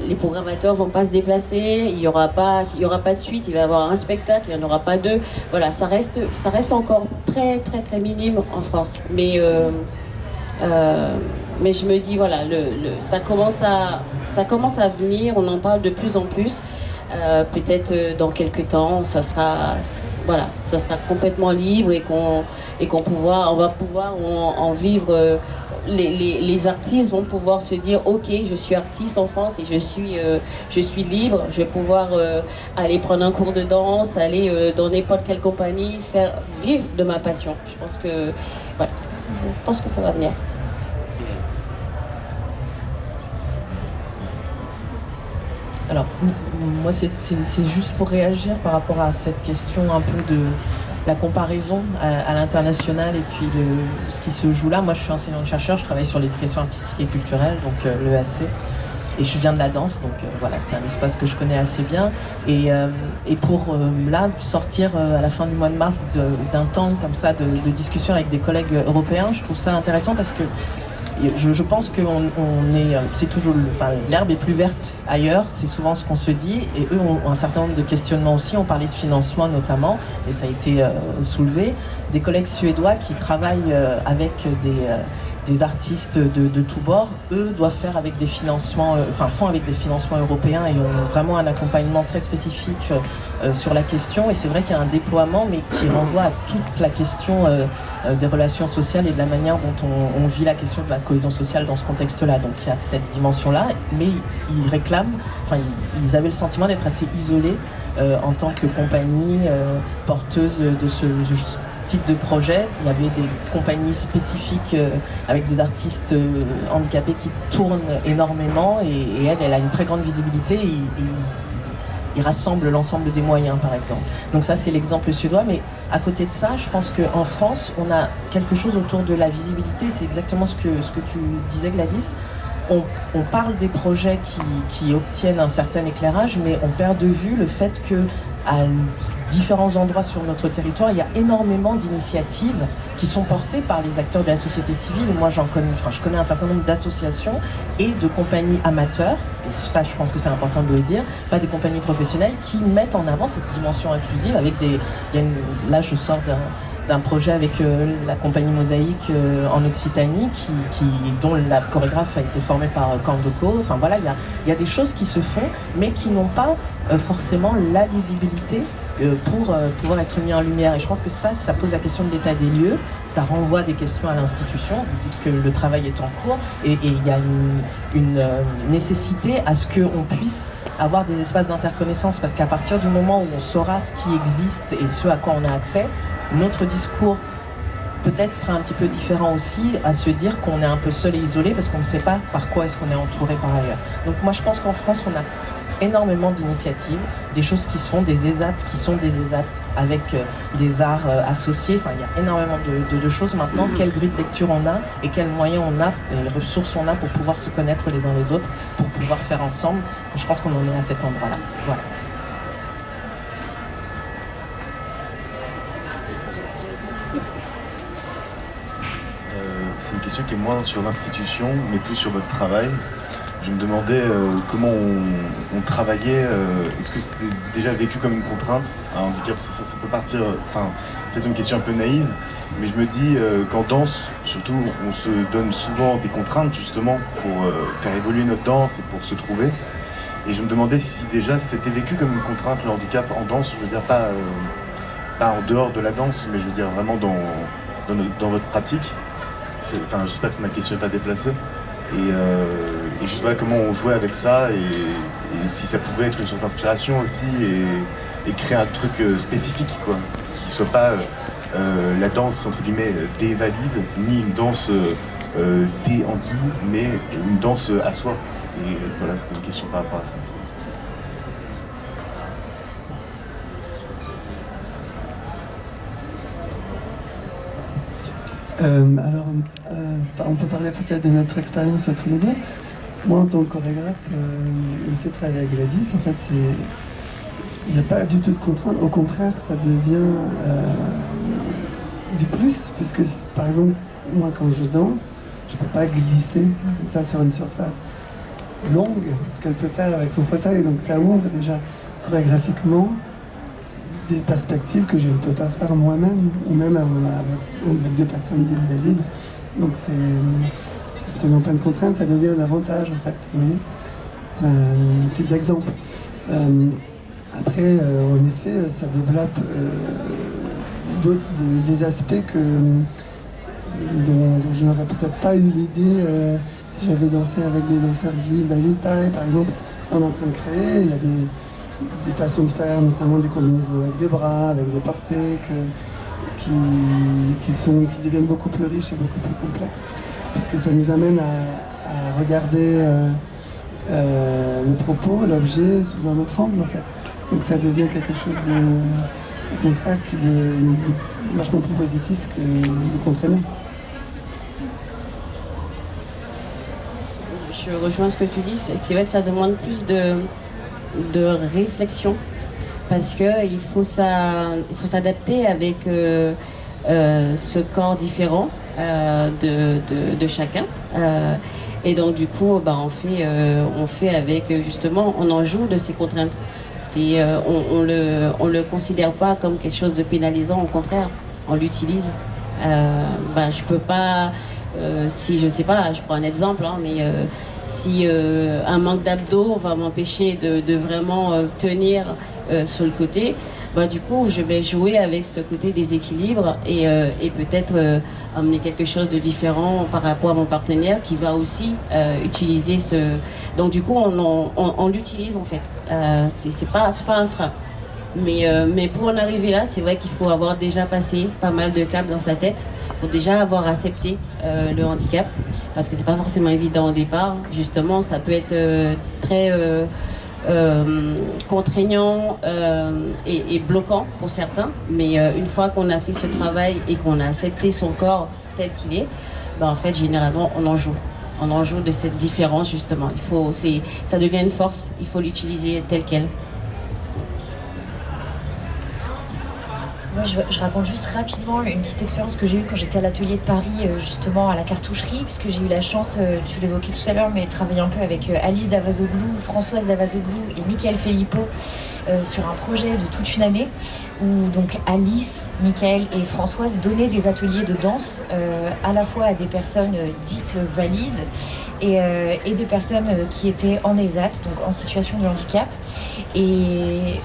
les programmateurs vont pas se déplacer, il y aura pas de suite, il va y avoir un spectacle, il n'y en aura pas deux. Voilà, ça reste encore très très très minime en France. Mais je me dis voilà, ça commence à venir, on en parle de plus en plus. Peut-être dans quelques temps, ça sera complètement libre et qu'on va pouvoir en vivre. Les artistes vont pouvoir se dire ok, je suis artiste en France et je suis libre, je vais pouvoir aller prendre un cours de danse, aller dans n'importe quelle compagnie, faire vivre de ma passion. Je pense que ça va venir. Alors, moi, c'est juste pour réagir par rapport à cette question un peu de la comparaison à l'international et puis ce qui se joue là. Moi, je suis enseignante-chercheur, je travaille sur l'éducation artistique et culturelle, donc l'EAC. Et je viens de la danse, donc voilà, c'est un espace que je connais assez bien. Et pour là, sortir à la fin du mois de mars d'un temps comme ça de discussion avec des collègues européens, je trouve ça intéressant parce que je pense que c'est toujours l'herbe est plus verte ailleurs, c'est souvent ce qu'on se dit, et eux ont un certain nombre de questionnements aussi. On parlait de financement notamment, et ça a été soulevé. Des collègues suédois qui travaillent avec des artistes de tous bords, eux doivent faire avec des financements, font avec des financements européens et ont vraiment un accompagnement très spécifique sur la question. Et c'est vrai qu'il y a un déploiement, mais qui renvoie à toute la question des relations sociales et de la manière dont on vit la question de la cohésion sociale dans ce contexte-là. Donc il y a cette dimension-là, mais ils réclament, ils avaient le sentiment d'être assez isolés en tant que compagnie porteuse de ce type de projet. Il y avait des compagnies spécifiques avec des artistes handicapés qui tournent énormément et elle a une très grande visibilité et il rassemble l'ensemble des moyens, par exemple. Donc ça, c'est l'exemple suédois, mais à côté de ça, je pense qu'en France, on a quelque chose autour de la visibilité. C'est exactement ce que tu disais, Gladys. On parle des projets qui obtiennent un certain éclairage, mais on perd de vue le fait que à différents endroits sur notre territoire, il y a énormément d'initiatives qui sont portées par les acteurs de la société civile. Moi, je connais un certain nombre d'associations et de compagnies amateurs, et ça, je pense que c'est important de le dire, pas des compagnies professionnelles, qui mettent en avant cette dimension inclusive avec là, je sors d'un projet avec la compagnie Mosaïque en Occitanie, dont la chorégraphe a été formée par Kandoko. Enfin voilà, il y a des choses qui se font, mais qui n'ont pas forcément la visibilité pour pouvoir être mis en lumière. Et je pense que ça pose la question de l'état des lieux, ça renvoie des questions à l'institution. Vous dites que le travail est en cours, et il y a une nécessité à ce qu'on puisse avoir des espaces d'interconnaissance, parce qu'à partir du moment où on saura ce qui existe et ce à quoi on a accès, notre discours peut-être sera un petit peu différent aussi, à se dire qu'on est un peu seul et isolé parce qu'on ne sait pas par quoi est-ce qu'on est entouré par ailleurs. Donc moi je pense qu'en France on a énormément d'initiatives, des choses qui se font, des ESAT qui sont des ESAT avec des arts associés. Enfin, il y a énormément de choses maintenant. Quelle grille de lecture on a et quels moyens on a et ressources on a pour pouvoir se connaître les uns les autres, pour pouvoir faire ensemble. Je pense qu'on en est à cet endroit-là. Voilà. C'est une question qui est moins sur l'institution, mais plus sur votre travail. Je me demandais comment on travaillait. Est-ce que c'est déjà vécu comme une contrainte, un handicap? Ça peut partir, peut-être une question un peu naïve, mais je me dis qu'en danse, surtout, on se donne souvent des contraintes justement pour faire évoluer notre danse et pour se trouver. Et je me demandais si déjà c'était vécu comme une contrainte, le handicap en danse. Je veux dire pas en dehors de la danse, mais je veux dire vraiment dans votre pratique. J'espère que ma question n'est pas déplacée. Et juste voilà comment on jouait avec ça et si ça pouvait être une source d'inspiration aussi et créer un truc spécifique, quoi, qui soit pas la danse entre guillemets des valides ni une danse des handi, mais une danse à soi. Et voilà, c'était une question par rapport à ça. On peut parler peut-être de notre expérience à tous les deux. Moi, en tant que chorégraphe, le fait de travailler avec Gladys, en fait, il n'y a pas du tout de contrainte. Au contraire, ça devient du plus, puisque, par exemple, moi, quand je danse, je ne peux pas glisser comme ça sur une surface longue, ce qu'elle peut faire avec son fauteuil. Donc ça ouvre déjà chorégraphiquement des perspectives que je ne peux pas faire moi-même, ou même avec deux personnes dites valides. Donc c'est absolument pas une contrainte, ça devient un avantage en fait. Oui. C'est un type d'exemple. Après, en effet, ça développe des aspects dont je n'aurais peut-être pas eu l'idée si j'avais dansé avec des danseurs dits valides. Pareil, par exemple, on est en train de créer, il y a des façons de faire, notamment des combinaisons avec des bras, avec des portées, qui deviennent beaucoup plus riches et beaucoup plus complexes, puisque ça nous amène à regarder le propos, l'objet sous un autre angle en fait. Donc ça devient quelque chose au contraire, vachement plus positif que de contraignant. Je rejoins ce que tu dis, c'est vrai que ça demande plus de réflexion, parce qu'il faut s'adapter avec ce corps différent de chacun. Et donc du coup, on fait avec, justement, on en joue de ces contraintes. On le considère pas comme quelque chose de pénalisant, au contraire, on l'utilise. Je peux pas, si je sais pas, je prends un exemple, mais si un manque d'abdos va m'empêcher de vraiment tenir sur le côté, du coup je vais jouer avec ce côté déséquilibre et peut-être amener quelque chose de différent par rapport à mon partenaire qui va aussi utiliser ce... Donc du coup on l'utilise en fait. C'est pas un frein. Mais pour en arriver là, c'est vrai qu'il faut avoir déjà passé pas mal de caps dans sa tête pour déjà avoir accepté le handicap, parce que c'est pas forcément évident au départ. Justement, ça peut être très contraignant et bloquant pour certains, mais une fois qu'on a fait ce travail et qu'on a accepté son corps tel qu'il est, en fait généralement on en joue de cette différence justement. Ça devient une force, il faut l'utiliser telle qu'elle. Moi, je raconte juste rapidement une petite expérience que j'ai eue quand j'étais à l'atelier de Paris, justement à la cartoucherie, puisque j'ai eu la chance, tu l'évoquais tout à l'heure, mais de travailler un peu avec Alice Davazoglou, Françoise Davazoglou et Michael Filippo sur un projet de toute une année, où donc Alice, Michael et Françoise donnaient des ateliers de danse à la fois à des personnes dites valides et des personnes qui étaient en ESAT, donc en situation de handicap. Et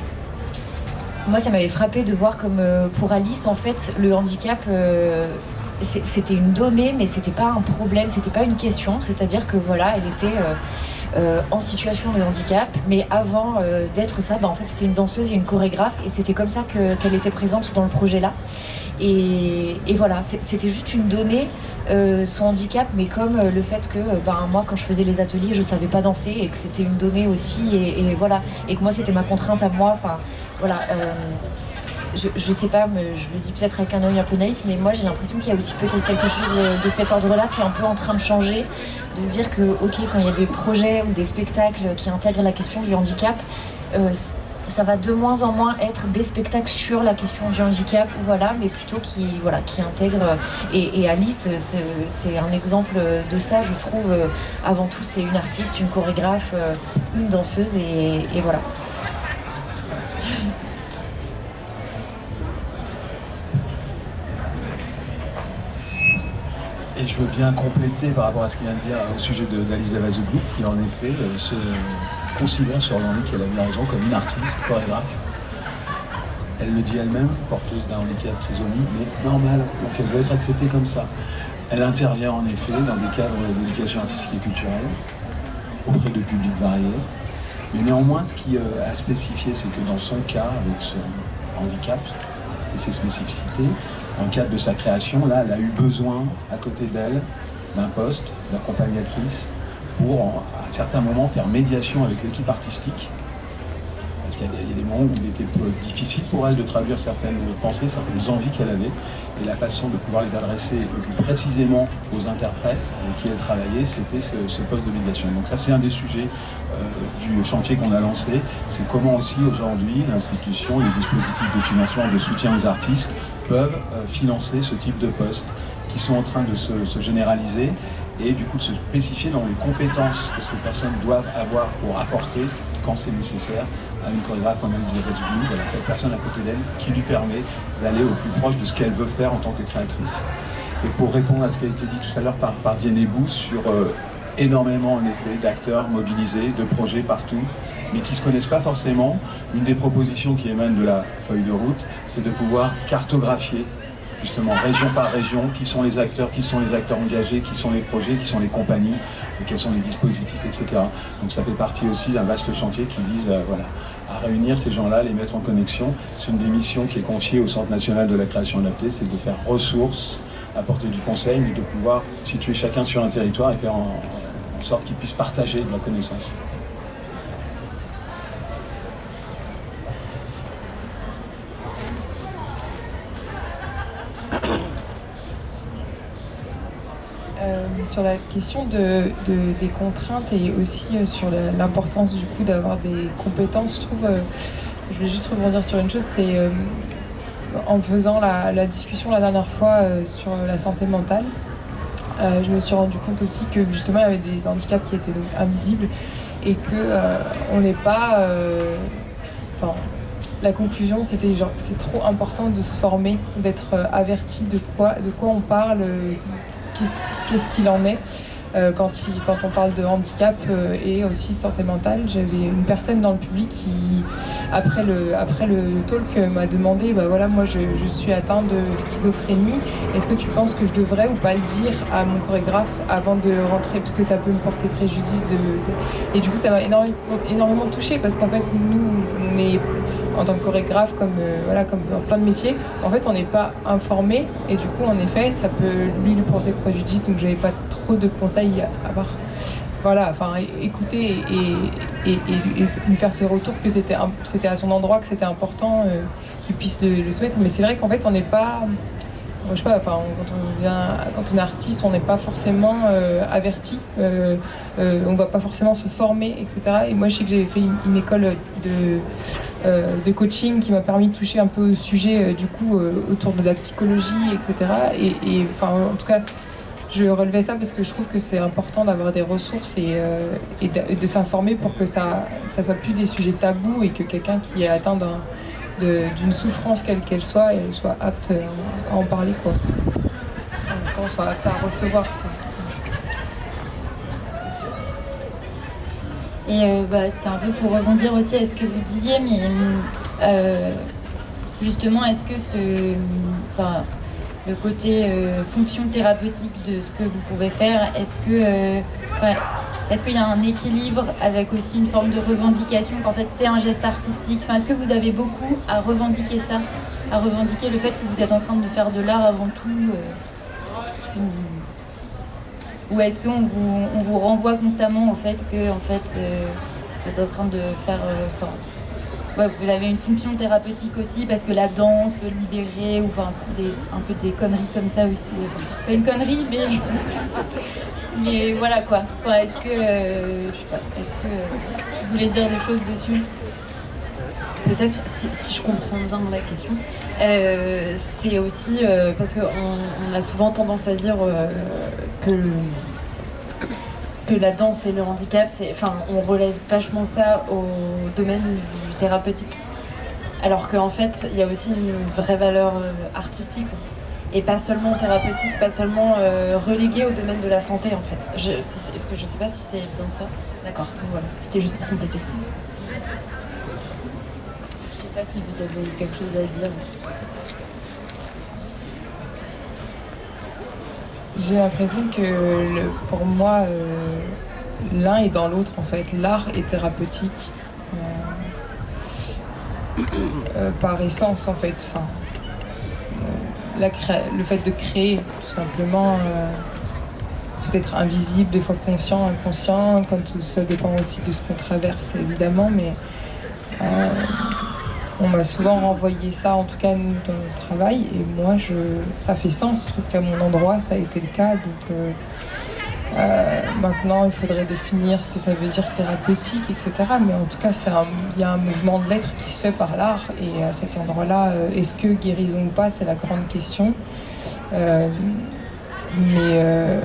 moi, ça m'avait frappé de voir comme pour Alice, en fait, le handicap, c'était une donnée, mais c'était pas un problème, c'était pas une question. C'est-à-dire que voilà, elle était en situation de handicap, mais avant d'être ça, en fait, c'était une danseuse et une chorégraphe, et c'était comme ça qu'elle était présente dans le projet-là. Et voilà, c'était juste une donnée, son handicap, mais comme le fait que moi, quand je faisais les ateliers, je savais pas danser, et que c'était une donnée aussi, et voilà, et que moi, c'était ma contrainte à moi. Enfin, voilà. Je sais pas, je le dis peut-être avec un œil un peu naïf, mais moi j'ai l'impression qu'il y a aussi peut-être quelque chose de cet ordre-là qui est un peu en train de changer, de se dire que ok, quand il y a des projets ou des spectacles qui intègrent la question du handicap, ça va de moins en moins être des spectacles sur la question du handicap, voilà, mais plutôt qui intègrent. Et Alice, c'est un exemple de ça, je trouve. Avant tout, c'est une artiste, une chorégraphe, une danseuse, et voilà. Et je veux bien compléter par rapport à ce qu'il vient de dire au sujet d'Alice Davazoglou, qui en effet se considère sur le handicap, elle a bien raison, comme une artiste, chorégraphe. Elle le dit elle-même, porteuse d'un handicap trisomie, mais normal, donc elle veut être acceptée comme ça. Elle intervient en effet dans des cadres d'éducation artistique et culturelle, auprès de publics variés. Mais néanmoins, ce qui a spécifié, c'est que dans son cas, avec son handicap et ses spécificités, dans le cadre de sa création, là, elle a eu besoin, à côté d'elle, d'un poste d'accompagnatrice pour, à certains moments, faire médiation avec l'équipe artistique. Parce qu'il y a des moments où il était difficile pour elle de traduire certaines pensées, certaines envies qu'elle avait. Et la façon de pouvoir les adresser le plus précisément aux interprètes avec qui elle travaillait, c'était ce poste de médiation. Donc ça, c'est un des sujets du chantier qu'on a lancé. C'est comment aussi, aujourd'hui, l'institution, les dispositifs de financement, de soutien aux artistes peuvent financer ce type de postes qui sont en train de se généraliser et du coup de se spécifier dans les compétences que ces personnes doivent avoir pour apporter, quand c'est nécessaire, à une chorégraphe comme Alice Davazoglou, voilà, cette personne à côté d'elle qui lui permet d'aller au plus proche de ce qu'elle veut faire en tant que créatrice. Et pour répondre à ce qui a été dit tout à l'heure par Diane Ebou sur énormément en effet d'acteurs mobilisés, de projets partout, mais qui ne se connaissent pas forcément. Une des propositions qui émane de la feuille de route, c'est de pouvoir cartographier justement région par région, qui sont les acteurs engagés, qui sont les projets, qui sont les compagnies, et quels sont les dispositifs, etc. Donc ça fait partie aussi d'un vaste chantier qui vise à réunir ces gens-là, les mettre en connexion. C'est une des missions qui est confiée au Centre national de la création adaptée, c'est de faire ressources, apporter du conseil, mais de pouvoir situer chacun sur un territoire et faire en sorte qu'ils puissent partager de la connaissance. Sur la question des contraintes et aussi sur l'importance du coup d'avoir des compétences, je trouve, je vais juste rebondir sur une chose, c'est en faisant la discussion la dernière fois sur la santé mentale, je me suis rendu compte aussi que justement il y avait des handicaps qui étaient donc invisibles et que on n'est pas... la conclusion, c'était genre c'est trop important de se former, d'être averti de quoi on parle, qu'est-ce qu'il en est quand on parle de handicap et aussi de santé mentale. J'avais une personne dans le public qui, après le talk, m'a demandé voilà, moi je suis atteinte de schizophrénie, est-ce que tu penses que je devrais ou pas le dire à mon chorégraphe avant de rentrer, parce que ça peut me porter préjudice Et du coup ça m'a énormément touchée, parce qu'en fait nous on est en tant que chorégraphe, comme dans plein de métiers, en fait on n'est pas informé et du coup en effet ça peut lui porter préjudice, donc j'avais pas trop de conseils à part écouter et lui faire ce retour que c'était à son endroit, que c'était important qu'il puisse le soumettre. Mais c'est vrai qu'en fait on n'est pas, je sais pas, quand on est artiste, on n'est pas forcément averti, on va pas forcément se former, etc. Et moi je sais que j'avais fait une école de coaching qui m'a permis de toucher un peu au sujet du coup autour de la psychologie, etc. Et en tout cas je relevais ça parce que je trouve que c'est important d'avoir des ressources et de s'informer pour que ça soit plus des sujets tabous et que quelqu'un qui est atteint d'une souffrance quelle qu'elle soit, elle soit apte à en parler, quoi. Qu'on soit apte à recevoir, quoi. Et c'était un peu pour rebondir aussi à ce que vous disiez, mais justement, est-ce que le côté fonction thérapeutique de ce que vous pouvez faire, est-ce qu'il y a un équilibre avec aussi une forme de revendication, qu'en fait c'est un geste artistique, est-ce que vous avez beaucoup à revendiquer ça, à revendiquer le fait que vous êtes en train de faire de l'art avant tout, ou est-ce qu'on vous renvoie constamment au fait que vous êtes en train de faire... vous avez une fonction thérapeutique aussi, parce que la danse peut libérer, ou un peu des conneries comme ça aussi. C'est pas une connerie, mais voilà quoi. Est-ce que vous voulez dire des choses dessus? Peut-être, si je comprends bien la question, c'est aussi parce qu'on a souvent tendance à dire que la danse et le handicap, on relève vachement ça au domaine du thérapeutique, alors qu'en fait il y a aussi une vraie valeur artistique et pas seulement thérapeutique, pas seulement reléguée au domaine de la santé en fait. Je sais pas si c'est bien ça. D'accord, voilà, c'était juste pour compléter. Je sais pas si vous avez quelque chose à dire. J'ai l'impression que pour moi, l'un est dans l'autre en fait. L'art est thérapeutique par essence en fait. Le fait de créer, tout simplement, peut être invisible, des fois conscient, inconscient, quand ça dépend aussi de ce qu'on traverse évidemment, mais on m'a souvent renvoyé ça, en tout cas nous, dans notre travail, et moi ça fait sens parce qu'à mon endroit ça a été le cas, donc maintenant il faudrait définir ce que ça veut dire thérapeutique, etc. Mais en tout cas il y a un mouvement de l'être qui se fait par l'art, et à cet endroit-là, est-ce que guérison ou pas, c'est la grande question. Mais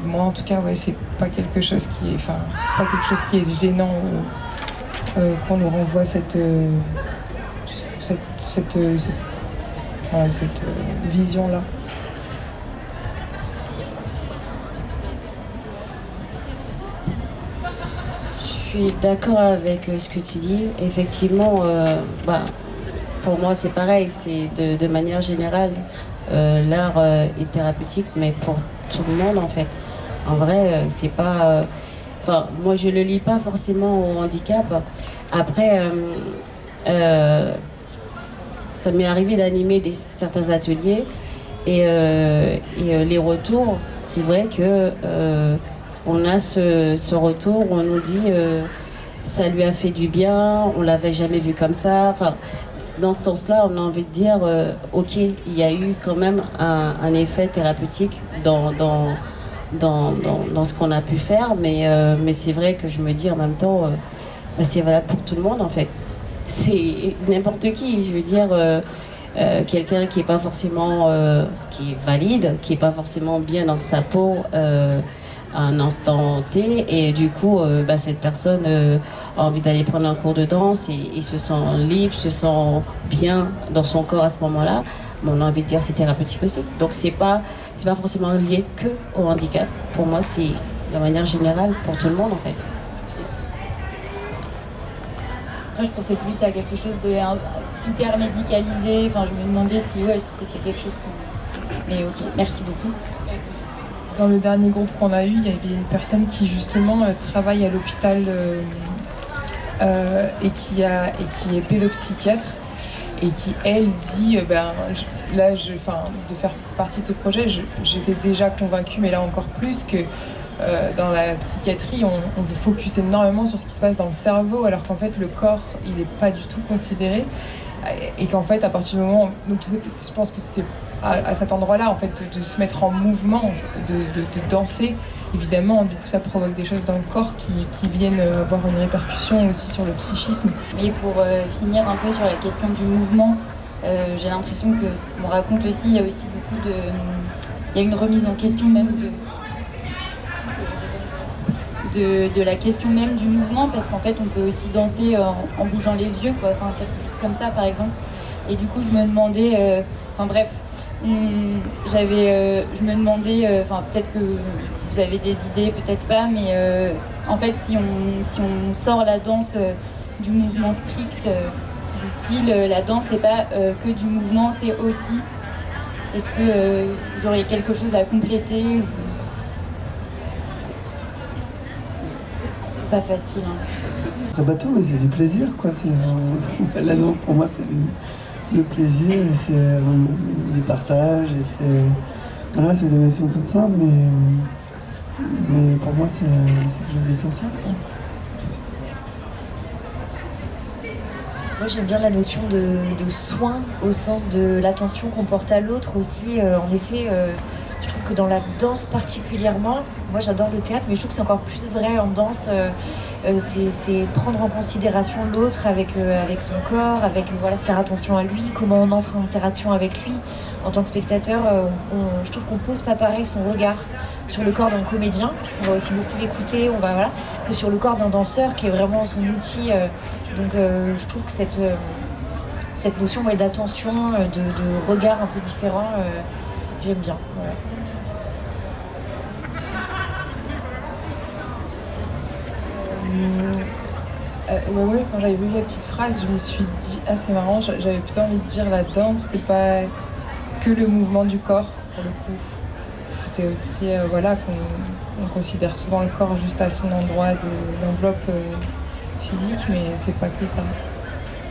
moi en tout cas c'est pas quelque chose qui est gênant qu'on nous renvoie cette vision-là. suis d'accord avec ce que tu dis. Effectivement, pour moi c'est pareil, c'est de manière générale, l'art est thérapeutique, mais pour tout le monde en fait. En vrai, c'est pas... moi je le lis pas forcément au handicap. Après, ça m'est arrivé d'animer certains ateliers et les retours, c'est vrai que on a ce retour où on nous dit ça lui a fait du bien, on l'avait jamais vu comme ça. Enfin, dans ce sens-là, on a envie de dire ok, il y a eu quand même un effet thérapeutique dans ce qu'on a pu faire, mais c'est vrai que je me dis en même temps, c'est valable pour tout le monde en fait. C'est n'importe qui, je veux dire, quelqu'un qui est pas forcément, qui est valide, qui est pas forcément bien dans sa peau à un instant T, et du coup, cette personne a envie d'aller prendre un cours de danse et se sent libre, se sent bien dans son corps à ce moment-là. Mais on a envie de dire c'est thérapeutique aussi. Donc c'est pas forcément lié que au handicap. Pour moi, c'est de manière générale pour tout le monde en fait. Après, je pensais plus à quelque chose de hyper médicalisé. Enfin, je me demandais si c'était quelque chose Mais ok, merci beaucoup. Dans le dernier groupe qu'on a eu, il y avait une personne qui justement travaille à l'hôpital et qui est pédopsychiatre et qui, elle, dit de faire partie de ce projet, j'étais déjà convaincue, mais là encore plus, que dans la psychiatrie, on veut focus énormément sur ce qui se passe dans le cerveau, alors qu'en fait, le corps, il n'est pas du tout considéré. Et qu'en fait, à partir du moment... Donc, je pense que c'est à cet endroit-là, en fait, de se mettre en mouvement, de danser. Évidemment, du coup, ça provoque des choses dans le corps qui viennent avoir une répercussion aussi sur le psychisme. Mais pour finir un peu sur la question du mouvement, j'ai l'impression que ce qu'on raconte aussi, il y a aussi beaucoup de... Il y a une remise en question même de la question même du mouvement, parce qu'en fait, on peut aussi danser en bougeant les yeux, quoi. Enfin, quelque chose comme ça, par exemple. Et du coup, je me demandais... je me demandais... peut-être que vous avez des idées, peut-être pas, mais en fait, si on sort la danse du mouvement strict, du style, la danse, c'est pas que du mouvement, c'est aussi... Est-ce que vous auriez quelque chose à compléter ou... C'est pas facile. Très bateau, mais c'est du plaisir, quoi. La danse, pour moi, c'est le plaisir, et c'est du partage, et c'est des notions toutes simples, mais pour moi, c'est quelque chose d'essentiel. Moi, j'aime bien la notion de soin au sens de l'attention qu'on porte à l'autre aussi. En effet, je trouve que dans la danse particulièrement, moi j'adore le théâtre, mais je trouve que c'est encore plus vrai en danse. C'est prendre en considération l'autre avec son corps, faire attention à lui, comment on entre en interaction avec lui. En tant que spectateur, je trouve qu'on pose pas pareil son regard sur le corps d'un comédien, puisqu'on va aussi beaucoup l'écouter, que sur le corps d'un danseur qui est vraiment son outil. Donc je trouve que cette notion d'attention, de regard un peu différent, j'aime bien. Voilà. Oui, quand j'avais vu la petite phrase, je me suis dit, c'est marrant, j'avais plutôt envie de dire la danse, c'est pas que le mouvement du corps, pour le coup. C'était aussi, qu'on considère souvent le corps juste à son endroit d'enveloppe physique, mais c'est pas que ça.